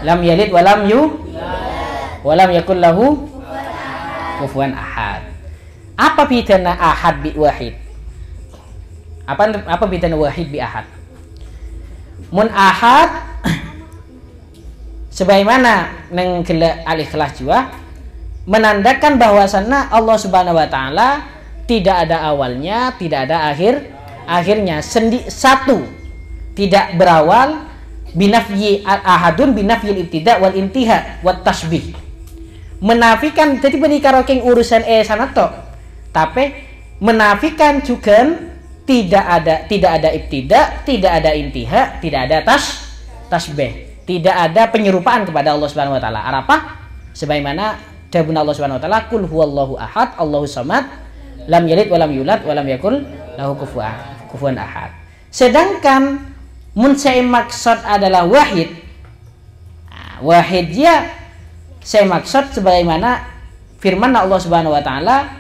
lam yalid wa lam yakul lahu kufuwan ahad. Apa bedanya ahad bi wahid? Apa bedanya wahid bi ahad? Mun ahad sebagaimana neng al-ikhlas juga menandakan bahwasannya Allah Subhanahu wa taala tidak ada awalnya, tidak ada akhirnya, satu, tidak berawal, binafyi ahadun binafyil ibtida wal intiha wat tasbih. Menafikan jadi menikah king urusan sana tok, tapi menafikan juga tidak ada ibtida, tidak ada intiha, tidak ada tasbih. Tidak ada penyerupaan kepada Allah Subhanahu wa taala. Apa? Sebagaimana dawuh Allah Subhanahu wa taala, "Qul huwallahu ahad, Allahus samad, lam yalid wa lam yulad wa lam yakul lahu kufuwan ahad." Sedangkan mun saya maksud adalah wahid. Wahid dia saya maksud sebagaimana firman Allah Subhanahu wa taala,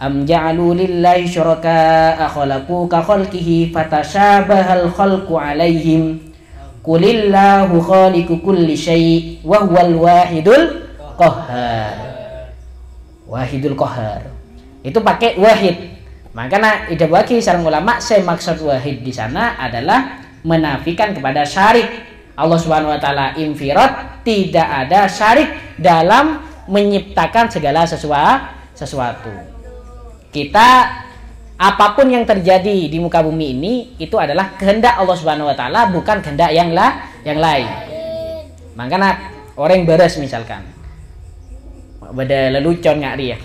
"Am ja'alu lillahi syuraka'a khalaqu ka khalqihi fatashabahal khalqu 'alaihim." Qulillahu khaliqu kulli syai' wa huwal wahidul qahhar. Wahidul qahhar. Itu pakai wahid. Makanya ida bagi sareng ulama saya maksud wahid di sana adalah menafikan kepada syarik. Allah Subhanahu wa taala infirad, tidak ada syarik dalam menciptakan segala sesuatu. Kita apapun yang terjadi di muka bumi ini itu adalah kehendak Allah Subhanahu wa taala, bukan kehendak yang lain. Makanya orang beres misalkan beda lelucon nggak dia.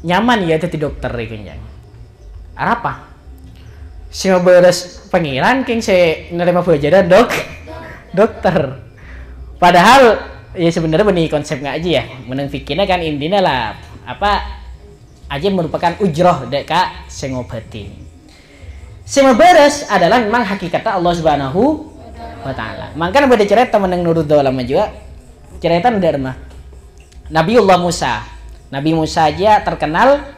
Nyaman ya itu dokter ikunjang. Apa? Si beres pengiran king si nerima pelajaran dokter. Padahal ya sebenarnya benih konsep nggak aja ya. Meneng fikirnya kan intinya lah apa aja merupakan ujroh deka sengobati. Sing beres adalah memang hakikatnya Allah Subhanahu wa taala. Makanya pada cerita meneng nurut dalam juga cerita derma Nabiullah Musa. Nabi Musa aja terkenal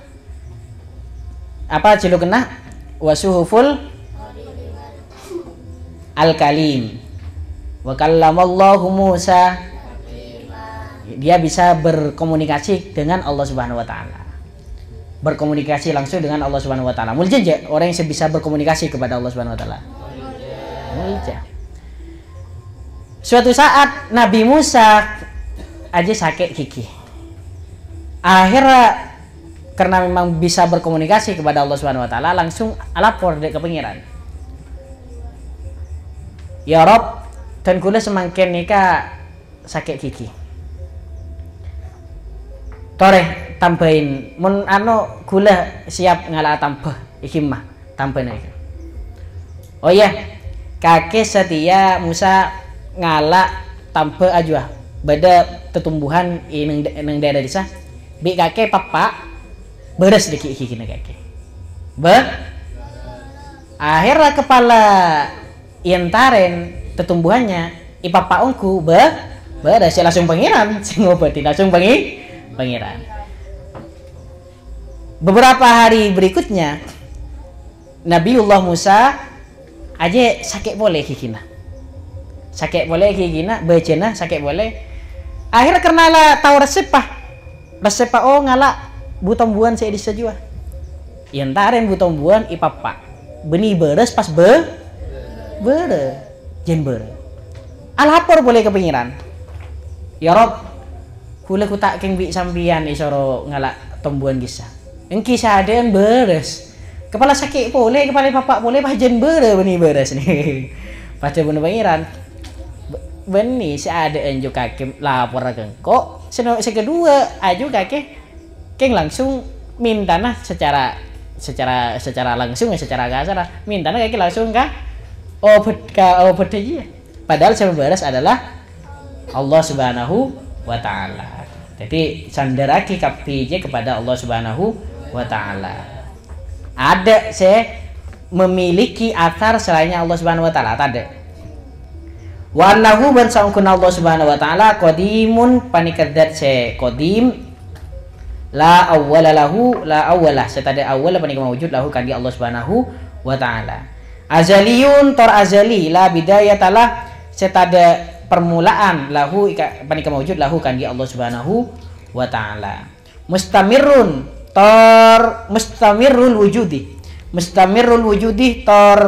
apa cilukna wasuhuful al-kalim. Wa kallamallahu Musa. Dia bisa berkomunikasi dengan Allah Subhanahu wa taala. Berkomunikasi langsung dengan Allah Subhanahu wa taala. Mulja orang yang bisa berkomunikasi kepada Allah Subhanahu wa taala. Mulja. Suatu saat Nabi Musa aja sakit gigi. Akhirnya karena memang bisa berkomunikasi kepada Allah Subhanahu wa taala langsung lapor ke pengiran. Ya Rob, dan kula semakin nikah sakit gigi. Toreh tambahin mun anu gula siap ngalah tambah iki mah tambahin iki. Oh iya, kakek setia Musa ngalah tambah aja beda tetumbuhan nang daerah desa. Bi kakek papa beres dikit iki kakek. Akhirnya kepala ientaren tetumbuhannya ipapa ongku beres langsung pangeran sing ngobati langsung pangeran. Beberapa hari berikutnya Nabiullah Musa aja sakit boleh kikina. Sakit boleh kikina, bacana sakit boleh. Akhirnya karena lah tahu resep oh ngala butombuan saya disajua. Yentaren butombuan ipapa. Benih beres pas bere jen bere. Alapor boleh ke pengiran. Ya Rob, kula ku tak keng bi sampian isoro ngala tombuan kisah. Engki saden beres. Kepala sakit boleh, kepala bapak boleh, pajen bere beni beres nih. Pacar bener pangeran. Beni ada anjo kaki lapor kengko. Sekedua aju kaki keng langsung minta nah secara langsung ya secara kasar minta nah kaki langsung kah obat aja. Padahal yang beres adalah Allah Subhanahu wa Ta'ala. Jadi sandaraki kapije kepada Allah Subhanahu wa Ta'ala. Ada saya memiliki athar selainnya Allah Subhanahu wa Ta'ala, ada. Wa annahu ban sa'ukun Allah Subhanahu wa Ta'ala qadimun panikadat se qadim la awwala lahu la awwalah setada awal panik mawujud lahu kan di Allah Subhanahu wa Ta'ala. Azaliyun tor azali la bidayatalah setada permulaan lahu panik mawujud lahu kan di Allah Subhanahu wa Ta'ala. Mustamirrun tor mustamirrul wujudi tor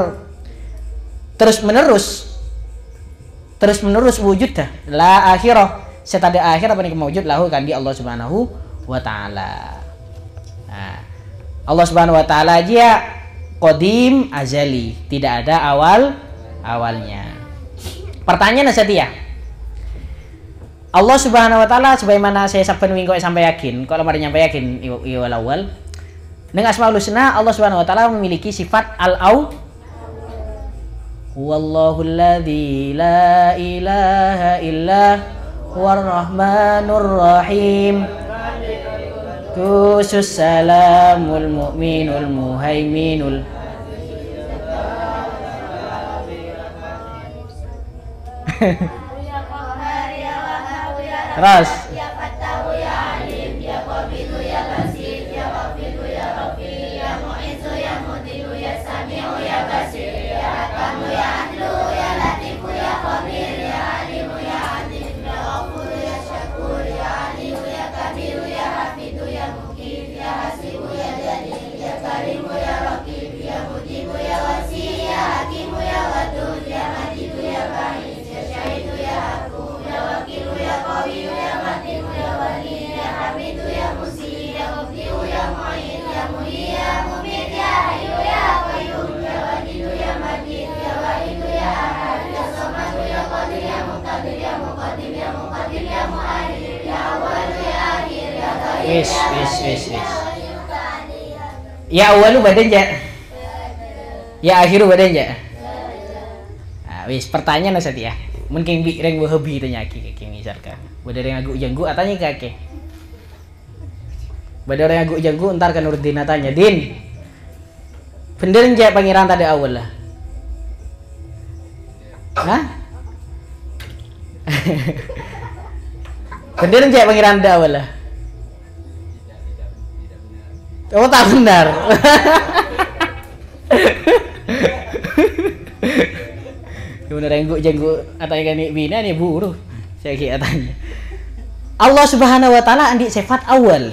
terus menerus wujud dah la akhirah setada akhir apa nih mewujud lahu kan di Allah Subhanahu wa Ta'ala. Nah, Allah Subhanahu wa Ta'ala aja qadim azali, tidak ada awalnya. Pertanyaan setia Allah Subhanahu wa Ta'ala sebagaimana saya sampaikan minggu sampai yakin, kalau mari nyampe yakin iwal awal dengan Asmaul Husna Allah Subhanahu wa Ta'ala memiliki sifat Wallahu alladzi la ilaha illa huwar rahmanur rahim. Tusus salamul mu'minul muhaiminul. Terus wis. Ya awalu badan ja. Ya akhiru badan ja. Nah, wis pertanyaan saja ya. Mungkin reng hobi tanya kaki misalkan. Bada reng aguk janggu atanya kaki. Bada reng aguk janggu entar kan Nurdin tanya, "Din. Bener ja pangeran tadi awal lah." Hah? Bener ja pangeran tadi awal lah. Oh tak benar. Gimana jenggu atanya kan bina nih buruh. Saya kira tanya. Allah Subhanahu wa Ta'ala andi sifat awal.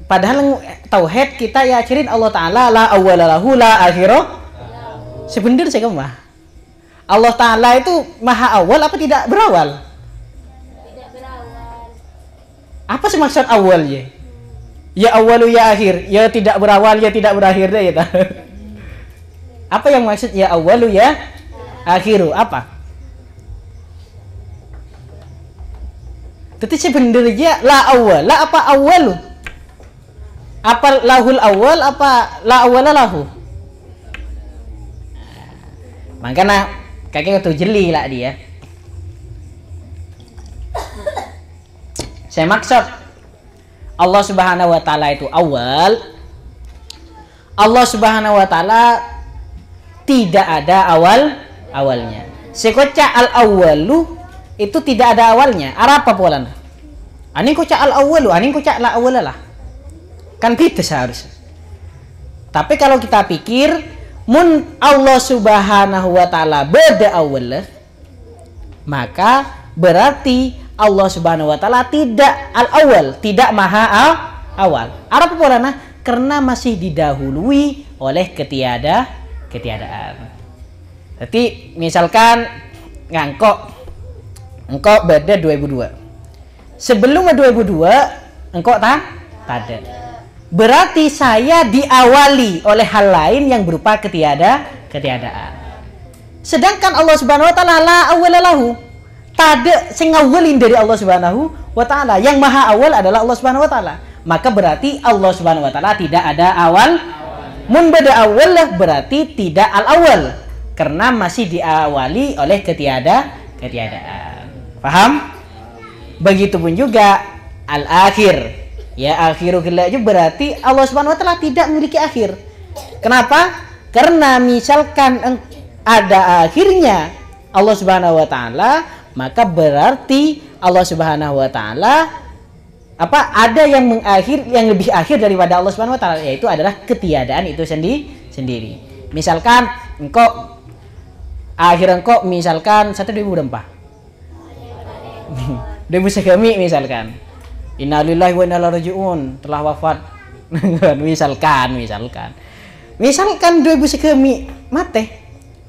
Padahal tauhid kita yakinin Allah Ta'ala la awwala lahu la akhirah. Sebenarnya saya kemah. Allah Ta'ala itu maha awal apa tidak berawal? Tidak berawal. Apa sih maksud awalnya? Ya awalu ya akhir, ya tidak berawal ya tidak berakhir deh ya. Apa yang maksud ya awalu ya akhiru? Apa? Tapi sebenarnya la awal, la apa awalu? Apa lahul awal apa la awala lahu? Makanya kakek itu jeli lah dia. Saya maksud Allah Subhanahu wa Ta'ala itu awal. Allah Subhanahu wa Ta'ala tidak ada awalnya. Sekoca al-awwalu itu tidak ada awalnya. Apa polan? Ani koca al-awwalu, ani koca la awwalalah. Kan gitu seharusnya. Tapi kalau kita pikir mun Allah Subhanahu wa Ta'ala beda awal, maka berarti Allah Subhanahu wa Ta'ala tidak al-awwal, tidak maha awal. Apa polana? Karena masih didahului oleh ketiadaan. Jadi misalkan engkau beda 2002. Sebelum 2002 engkau tak ada. berarti saya diawali oleh hal lain yang berupa ketiadaan. Sedangkan Allah Subhanahu wa taala la awwala lahu. Tada sing ngawalin dari Allah Subhanahu wa taala. Yang maha awal adalah Allah Subhanahu wa taala. Maka berarti Allah Subhanahu wa taala tidak ada awal. Mun beda awal lah berarti tidak al-awwal. Karena masih diawali oleh ketiadaan. Paham? Begitupun juga al-akhir. Ya, akhiru itu berarti Allah Subhanahu wa taala tidak memiliki akhir. Kenapa? Karena misalkan ada akhirnya Allah Subhanahu wa taala, maka berarti Allah Subhanahu wa taala ada yang lebih akhir daripada Allah Subhanahu wa taala, yaitu adalah ketiadaan itu sendiri. Misalkan engkau misalkan 2024. 2009 misalkan. Innalillahi wa inna ilaihi raji'un, telah wafat. Misalkan 2009 mati,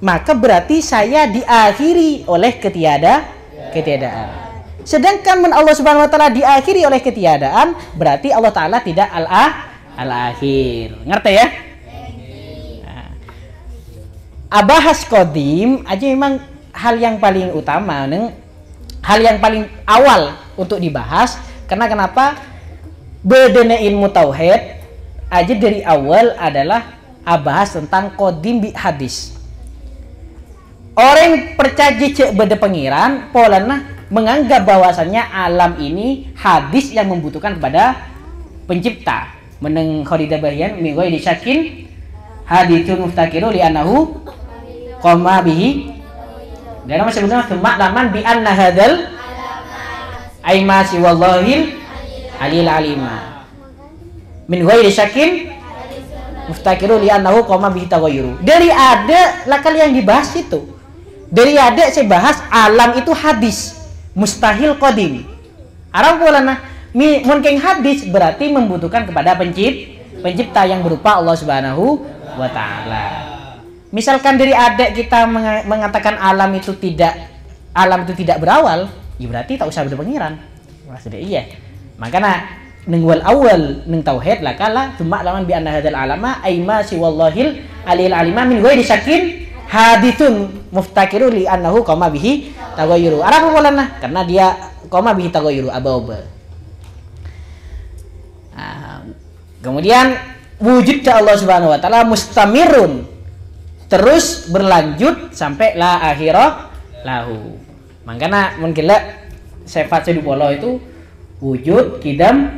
maka berarti saya diakhiri oleh ketiadaan. Sedangkan Allah Subhanahu wa taala diakhiri oleh ketiadaan, berarti Allah taala tidak al-akhir. Ngerti ya? Nah, abahas qadim aja memang hal yang paling utama, hal yang paling awal untuk dibahas. Karena kenapa? Bedana ilmu tauhid aja dari awal adalah abahas tentang qadim bi hadis. Orang percaya cek beda pengiran, polana menganggap bahwasannya alam ini hadis yang membutuhkan kepada pencipta. Meneng khadidah bahian minggu disyakin haditsun muftakiru li anahu qama bihi. Dan masih benar cuma laman bi anna hadal aimasi wallahil alil alima. Min ghairi syakin muftakiru li annahu qama bihi taghayyuru. Dari ada lakal yang dibahas itu. Dari ada saya bahas alam itu hadis, mustahil qadim. Arab bolana mungkin hadis berarti membutuhkan kepada pencipta yang berupa Allah Subhanahu wa taala. Misalkan dari ada kita mengatakan alam itu tidak berawal, ya berarti tak usah berpengiran. Maksudnya iya. Makanya nengwal awal neng tauhid lakala cuma lawan bi anna hadzal alama aima si wallahil alil alima min ghairi syakin haditsun muftakiru li annahu qama bihi taghayyuru. Arab bolana karena dia qama bihi taghayyuru abauba. Kemudian wujud Allah Subhanahu wa taala mustamirun, terus berlanjut sampai la akhirah lahu. Makanya mungkin sifat sedupolo itu wujud kidam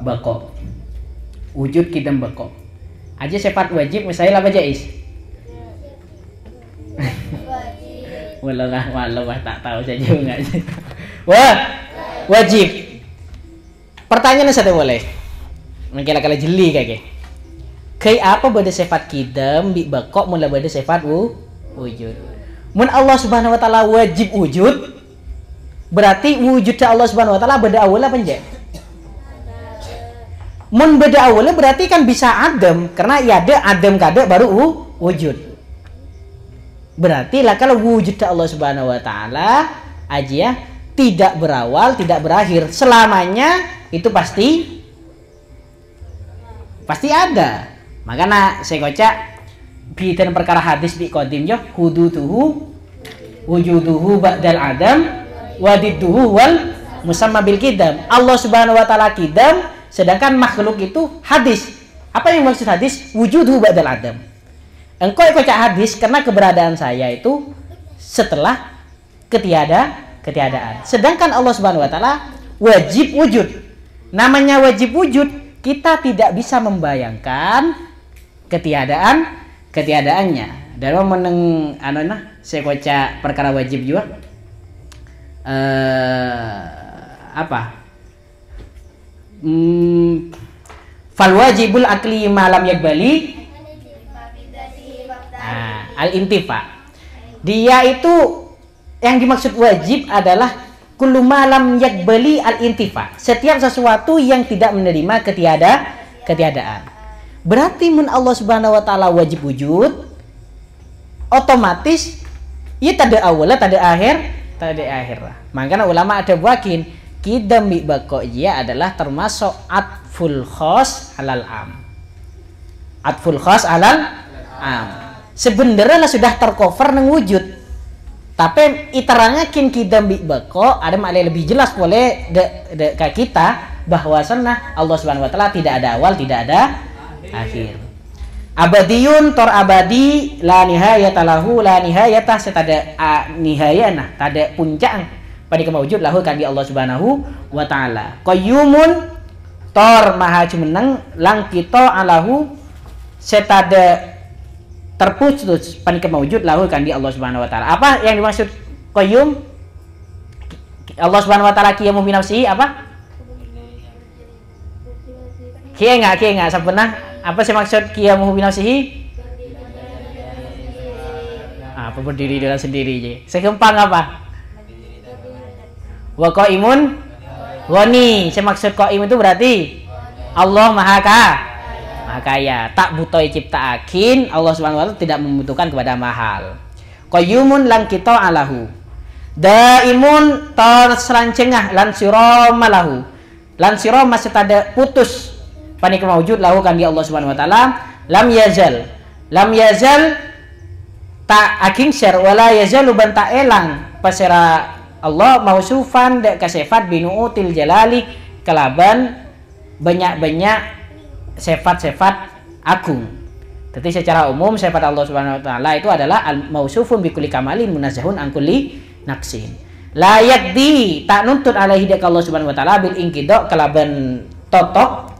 bako. Wujud kidam bako. Aja sifat wajib misalnya apa jais? Walau tak tahu saja enggak. Wajib. Pertanyaan satu boleh. Mungkin kala jeli kayak. Kayak apa beda sifat kidam bi bako mula beda sifat wujud. Mun Allah Subhanahu wa taala wajib wujud, berarti wujudnya Allah Subhanahu wa taala beda awal apa enggak? Mun beda awal berarti kan bisa adam, karena ya ada adam kada baru wujud. Berarti lah kalau wujudnya Allah Subhanahu wa taala aja tidak berawal, tidak berakhir, selamanya itu pasti ada. Makanya saya kocak bidan perkara hadis di qadim yo hududuhu wujuduhu ba'dal adam wadidduhu wal musamma bil kidam. Allah Subhanahu wa taala kidam, sedangkan makhluk itu hadis. Apa yang maksud hadis? Wujuduhu ba'dal adam. Engkau kocak hadis karena keberadaan saya itu setelah ketiadaan. Sedangkan Allah Subhanahu wa taala wajib wujud. Namanya wajib wujud, kita tidak bisa membayangkan ketiadaannya. Dalam meneng saya kocak perkara wajib juga. Fal wajibul akli malam yakbali al-intifa. Dia itu yang dimaksud wajib adalah kullu malam yakbali al-intifa. Setiap sesuatu yang tidak menerima ketiadaan. Berarti mun Allah Subhanahu wa taala wajib wujud, otomatis ya tak ada awal, tak ada akhir lah. Makanya ulama ada buakin kidam bi bako dia adalah termasuk atful khos alal am. Atful khos alal am. Sebenarnya lah sudah tercover nang wujud. Tapi iterangnya kin kidam bi bako ada makna lebih jelas boleh ke kita bahwasannya Allah Subhanahu wa taala tidak ada awal, tidak ada akhir. Abadiyun tor abadi la nihayata lahu la nihayata setada nihayana tada puncak pada kemaujud lahu kan di Allah Subhanahu wa taala. Qayyumun tor maha jumeneng lang kita alahu setada terputus pada kemaujud lahu kan di Allah Subhanahu wa taala. Apa yang dimaksud qayyum? Allah Subhanahu wa taala qiyamu bi nafsihi apa? Kia enggak sebenarnya apa sih maksud qiyamuhu bi nafsihi? Apa berdiri dengan sendiri je. Sekempang apa? Wa qaimun wani. Saya maksud qaim itu berarti Allah maha kaya. Tak butuh ciptaakin, Allah Subhanahu wa taala tidak membutuhkan kepada mahal. Qayyumun lan kita alahu. Daimun terseranjengah lan sirama lahu. Lan sirama setada putus panik maujud lahu kan di Allah Subhanahu wa taala. Lam yazal tak aking syar wala yazalu ban ta elang pasera Allah mausufan de kasifat binuutil jalali kalaban banyak-banyak sifat-sifat agung. Jadi secara umum sifat Allah Subhanahu wa taala itu adalah mausufun bi kulli kamalin munazzahun an kulli naqsin. Layak di tak nuntut alaihi dak Allah Subhanahu wa taala bil inqidha kalaban totok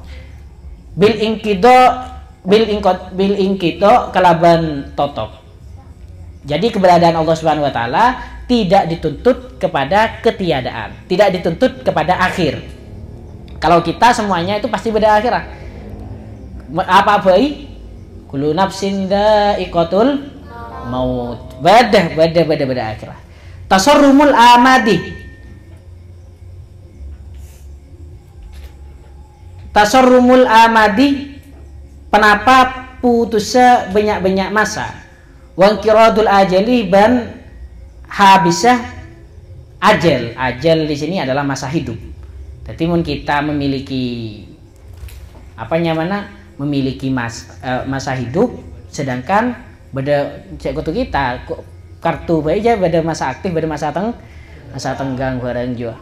bil ingkito kalaban totok. Jadi keberadaan Allah Subhanahu wa taala tidak dituntut kepada ketiadaan, tidak dituntut kepada akhir. Kalau kita semuanya itu pasti pada akhir. Apa baik? Kullu nafsin dha'iqatul maut. Bada akhir. Tasarrumul amadi. Tasarrumul amadi penapa putusnya banyak-banyak masa. Wangkiradul ajali ban habisah ajal. Ajal di sini adalah masa hidup. Jadi mun kita memiliki memiliki masa hidup, sedangkan pada cek kita kartu aja pada masa aktif, pada masa tenggang bareng juga.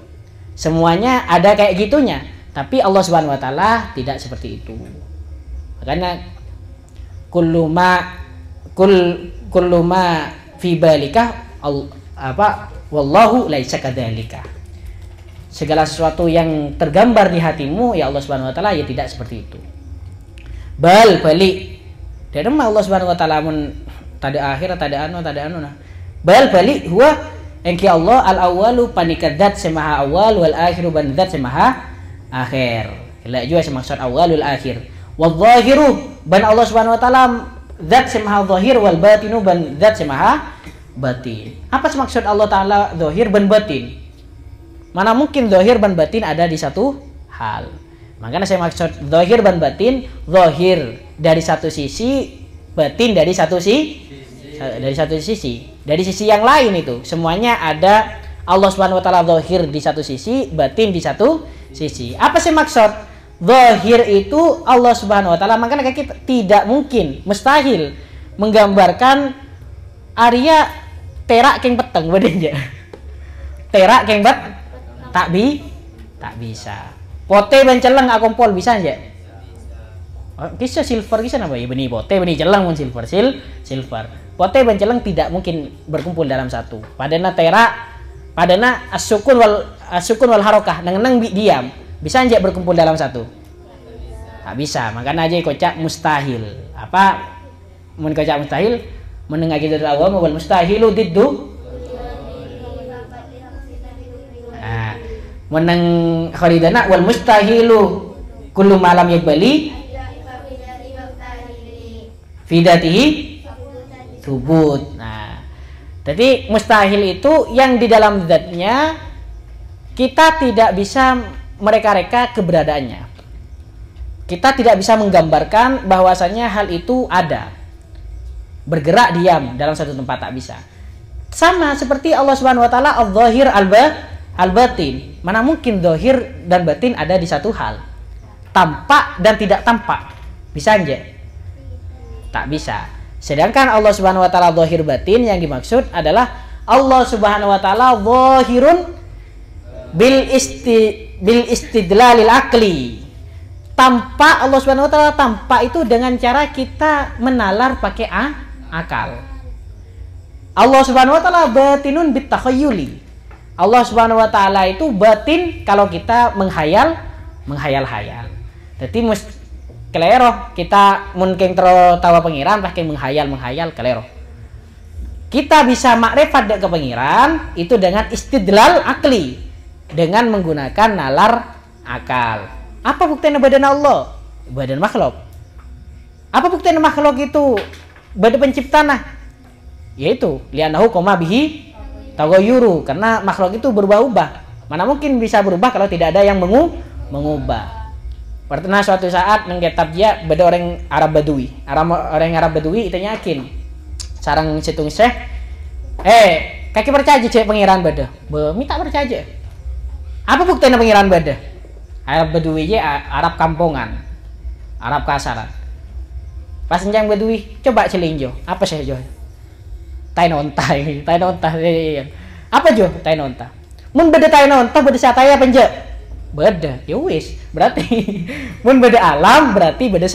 Semuanya ada kayak gitunya. Tapi Allah Subhanahu wa taala tidak seperti itu. Makanya kullu ma fi balika wallahu laisa kadzalika. Segala sesuatu yang tergambar di hatimu ya Allah Subhanahu wa taala ya tidak seperti itu. Balik. Dari Allah Subhanahu wa taala mun tada akhir tada anu nah. Balik huwa engki Allah al-awwalu panikadzat semaha awal wal akhiru bandzat semaha akhir. Ila juga maksud awalul akhir. Wal zahiru ban Allah Subhanahu wa taala zat semaha zahir wal batinu ban zat semaha batin. Apa maksud Allah taala zahir ban batin? Mana mungkin zahir ban batin ada di satu hal. Makanya saya maksud zahir ban batin, zahir dari satu sisi, batin dari satu sisi. Dari sisi yang lain itu semuanya ada. Allah Subhanahu wa taala zahir di satu sisi, batin di satu sisi. Apa sih maksud? Zahir itu Allah Subhanahu wa taala. Makanya kita tidak mungkin, mustahil menggambarkan Arya terak keng peteng bedanya. Terak keng bet tak bisa. Pote ben celeng akompol bisa aja. Kisah silver kisah apa ya benih pote benih celeng mun silver silver. Pote ben celeng tidak mungkin berkumpul dalam satu. Padana terak padana as-sukun wal harokah nang diam bisa aja berkumpul dalam satu. Tak bisa. Makanya aja kocak mustahil. Apa mun kocak mustahil menengah kita awam wal mustahilu diddu. Nah, meneng khalidana wal mustahilu kullu malam yakbali fidatihi subut. Nah, jadi mustahil itu yang di dalam zatnya kita tidak bisa mereka-reka keberadaannya. Kita tidak bisa menggambarkan bahwasanya hal itu ada. Bergerak diam dalam satu tempat tak bisa. Sama seperti Allah Subhanahu wa taala al-zahir al-batin. Mana mungkin zahir dan batin ada di satu hal? Tampak dan tidak tampak. Bisa enggak? Tak bisa. Sedangkan Allah Subhanahu wa taala zahir batin, yang dimaksud adalah Allah Subhanahu wa taala zahirun bil istidlalil akli. Tampak, Allah Subhanahu wa taala tampak itu dengan cara kita menalar pakai akal. Allah Subhanahu wa taala batinun bitakhayyuli. Allah Subhanahu wa taala itu batin kalau kita menghayal-hayal. Jadi kelero kita mungkin tawa pengiran pakai menghayal kelero. Kita bisa makrifat ke pengiran itu dengan istidlal akli, dengan menggunakan nalar akal. Apa buktinya badan Allah? Badan makhluk. Apa buktinya makhluk itu badan penciptana? Yaitu li'annahu qoma bihi taghayyuru, karena makhluk itu berubah-ubah. Mana mungkin bisa berubah kalau tidak ada yang mengubah. Pernah suatu saat nenggetap dia beda orang Arab Badui. Orang Arab Badui itu yakin. Sarang situng syekh. Kaki percaya cek pengiran beda. Minta percaya. Apa buktinya pengiran beda? Arab Badui aja Arab kampungan. Arab kasaran. Pas njang Badui coba celinjo. Apa sih jo? Tai nonta. Apa jo? Tai nonta. Mun beda tai nonta beda sataya penje. Beda, ya wis. Berarti mun beda alam berarti beda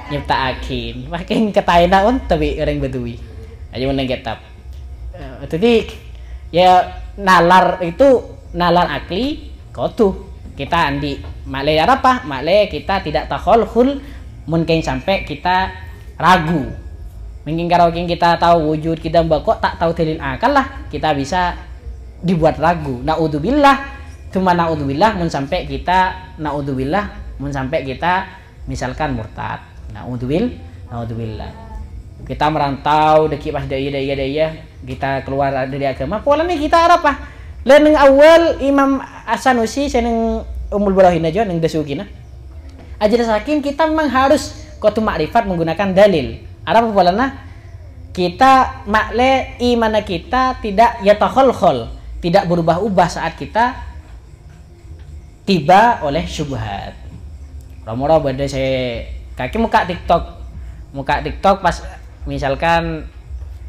nyiptaakin. Makin ketaina tapi orang Badui. Aja mun ngetap. Jadi ya nalar itu nalar akli kotu. Kita andi makle apa? Makle kita tidak takhalkhul mungkin sampai kita ragu. Mungkin kalau kita tahu wujud kita kok tak tahu dalil akal lah, kita bisa dibuat ragu. Naudzubillah. Cuma naudzubillah mun sampai kita misalkan murtad. Naudzubillah. Kita merantau deki pas daya kita keluar dari agama. Polanya kita apa? Lain awal Imam As-Sanusi seneng Ummul Barahin aja neng dasukina. Ajar saking kita memang harus qatu makrifat menggunakan dalil. Apa polanya? Kita makle imana kita tidak yatakhalkhal, tidak berubah-ubah saat kita tiba oleh syubhat. Romoro beda saya kaki muka TikTok pas misalkan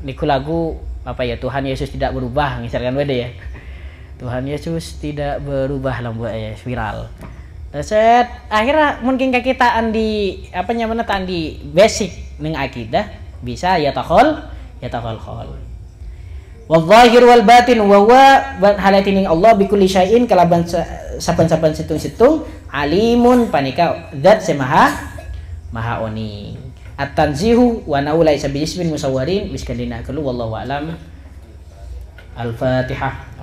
niku lagu apa ya, Tuhan Yesus tidak berubah misalkan beda ya. Tuhan Yesus tidak berubah lah buat ya viral. Set akhirnya mungkin kita andi apa namanya andi basic ning akidah bisa ya takhol. Wadh-dhahir wal batin wa huwa halatin Allah bi kulli syai'in kalaban saban-saban situng-situng alimun panika zat maha oni. At-tanzihu wa naula isa bi ismin musawwarin biskandina kullu wallahu alam. Al-Fatihah.